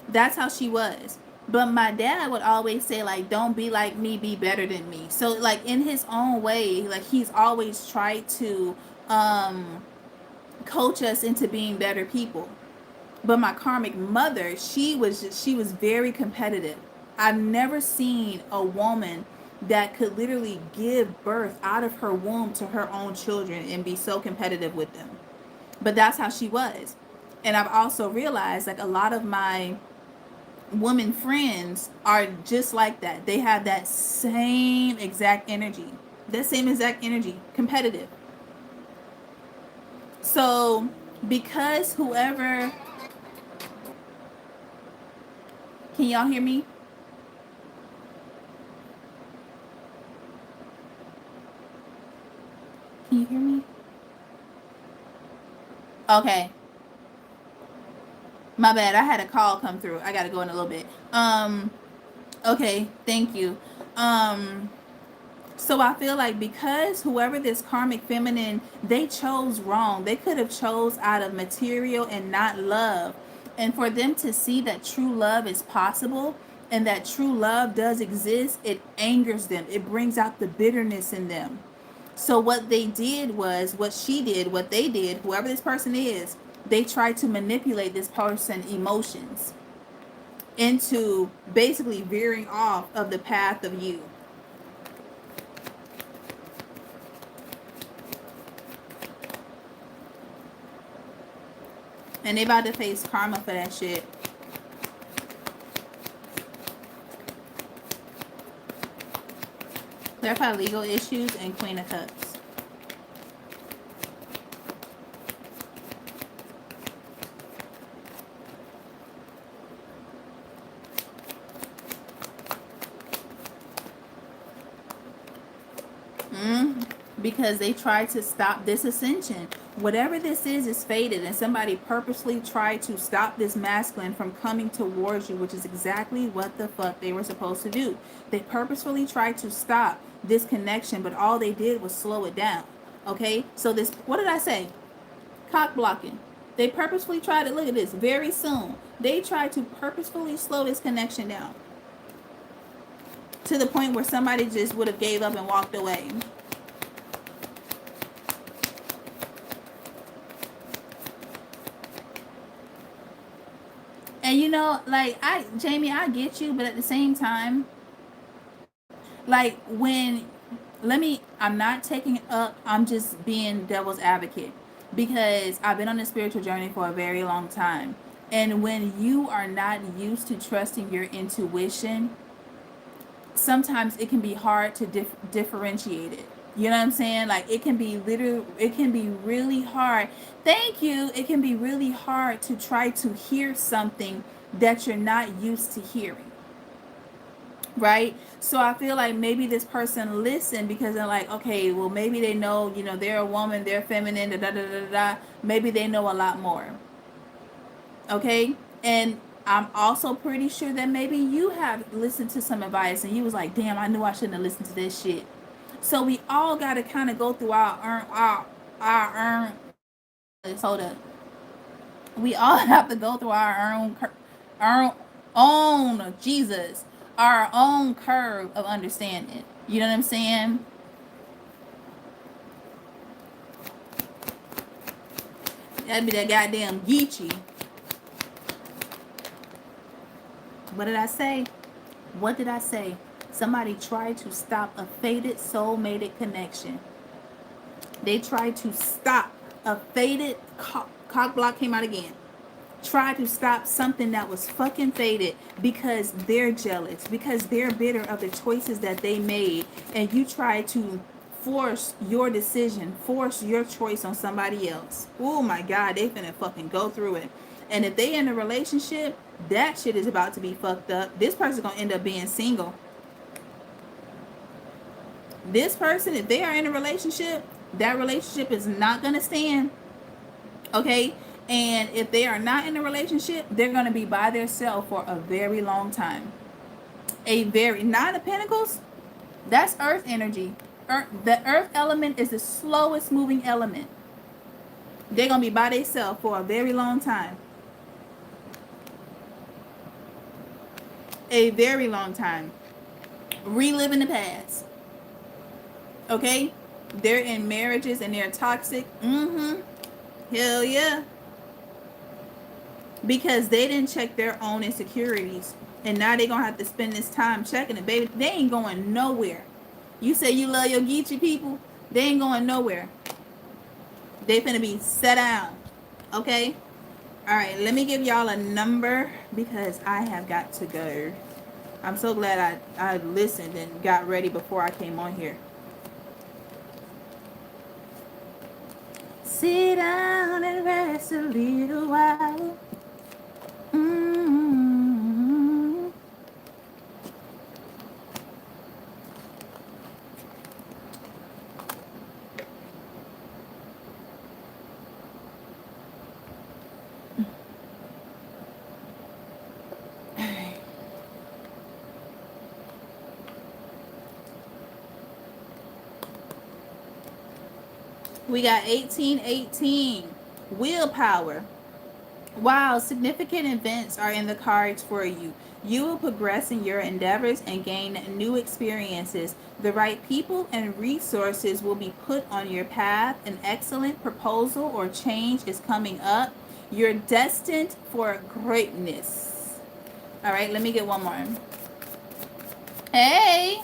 That's how she was. But my dad would always say, like, don't be like me, be better than me. So, like, in his own way, like, he's always tried to um, coach us into being better people. But my karmic mother, she was very competitive. I've never seen a woman that could literally give birth out of her womb to her own children and be so competitive with them. But that's how she was. And I've also realized, like, a lot of my women friends are just like that. They have that same exact energy. That same exact energy, competitive. So, because whoever, can y'all hear me? Can you hear me? Okay. My bad. I had a call come through. I got to go in a little bit. Okay, thank you. Um so I feel like because whoever this karmic feminine, they chose wrong. They could have chose out of material and not love. And for them to see that true love is possible and that true love does exist, it angers them. It brings out the bitterness in them. So what they did was, what she did, what they did, whoever this person is, they tried to manipulate this person's emotions into basically veering off of the path of you. And they about to face karma for that shit. Clarify legal issues and Queen of Cups. Because they tried to stop this ascension. Whatever this is fated, and somebody purposely tried to stop this masculine from coming towards you, which is exactly what the fuck they were supposed to do. They purposefully tried to stop this connection, but all they did was slow it down. Okay? So this, what did I say? Cock blocking. They purposefully tried to, look at this, very soon. They tried to purposefully slow this connection down to the point where somebody just would have gave up and walked away. And you know, like, Jamie, I get you, but at the same time, like, when, I'm not taking it up, I'm just being devil's advocate because I've been on a spiritual journey for a very long time. And when you are not used to trusting your intuition, sometimes it can be hard to differentiate it. You know what I'm saying? Like, it can be it can be really hard. Thank you. It can be really hard to try to hear something that you're not used to hearing. Right? So I feel like maybe this person listened because they're like, okay, well, maybe they know, you know, they're a woman, they're feminine, da da da da da. Maybe they know a lot more. Okay? And I'm also pretty sure that maybe you have listened to some advice and you was like, damn, I knew I shouldn't have listened to this shit. So we all got to kind of go through our hold up. We all have to go through our own Jesus, our own curve of understanding. You know what I'm saying? That'd be that goddamn Geechee. What did I say? What did I say? Somebody tried to stop a fated soul-mated connection. They tried to stop a fated cock block came out again. Tried to stop something that was fucking fated because they're jealous, because they're bitter of the choices that they made, and you try to force your decision, force your choice on somebody else. Oh my God, they finna fucking go through it. And if they in a relationship, that shit is about to be fucked up. This person's gonna end up being single. This person, if they are in a relationship, that relationship is not gonna stand. Okay? And if they are not in a relationship, they're gonna be by themselves for a very long time. Nine of Pentacles, that's earth energy. The earth element is the slowest moving element. They're gonna be by themselves for a very long time. A very long time. Reliving the past. Okay? They're in marriages and they're toxic. Mm-hmm. Hell yeah. Because they didn't check their own insecurities. And now they're going to have to spend this time checking it. Baby, they ain't going nowhere. You say you love your Geechee people, they ain't going nowhere. They finna be set down. Okay? Alright, let me give y'all a number because I have got to go. I'm so glad I listened and got ready before I came on here. Sit down and rest a little while. Mm-hmm. We got 1818. Willpower. Wow, significant events are in the cards for you. You will progress in your endeavors and gain new experiences. The right people and resources will be put on your path. An excellent proposal or change is coming up. You're destined for greatness. All right, let me get one more. Hey.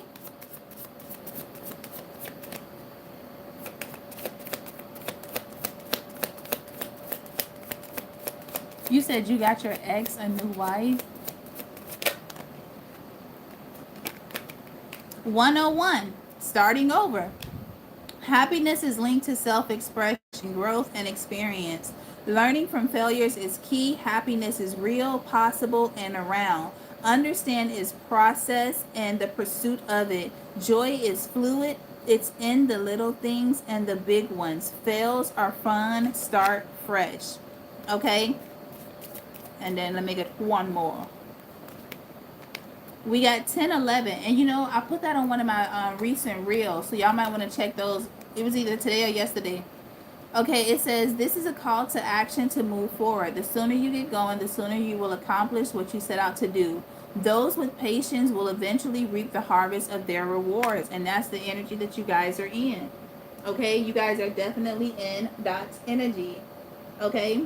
You said you got your ex a new wife? 101. Starting over. Happiness is linked to self-expression, growth, and experience. Learning from failures is key. Happiness is real, possible, and around. Understand its process and the pursuit of it. Joy is fluid. It's in the little things and the big ones. Fails are fun. Start fresh. Okay? And then let me get one more. We got 1011, and you know, I put that on one of my recent reels, so y'all might want to check those. It was either today or yesterday. Okay, it says this is a call to action to move forward. The sooner you get going, the sooner you will accomplish what you set out to do. Those with patience will eventually reap the harvest of their rewards, and that's the energy that you guys are in. Okay, you guys are definitely in Dot's energy. Okay,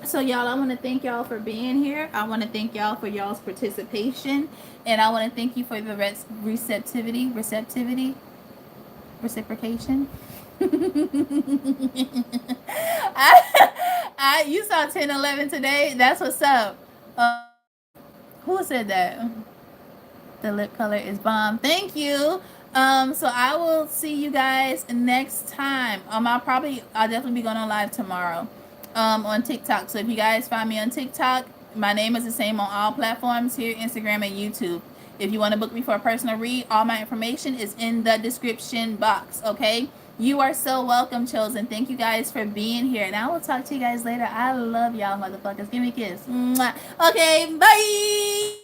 so y'all, I want to thank y'all for being here. I want to thank y'all for y'all's participation, and I want to thank you for the receptivity, reciprocation. You saw 1011 today. That's what's up. Who said that? The lip color is bomb. Thank you. So I will see you guys next time. I'll definitely be going on live tomorrow. On TikTok. So if you guys find me on TikTok, my name is the same on all platforms here, Instagram and YouTube. If you want to book me for a personal read, all my information is in the description box. Okay? You are so welcome, Chosen. Thank you guys for being here. And I will talk to you guys later. I love y'all, motherfuckers. Give me a kiss. Mwah. Okay, bye.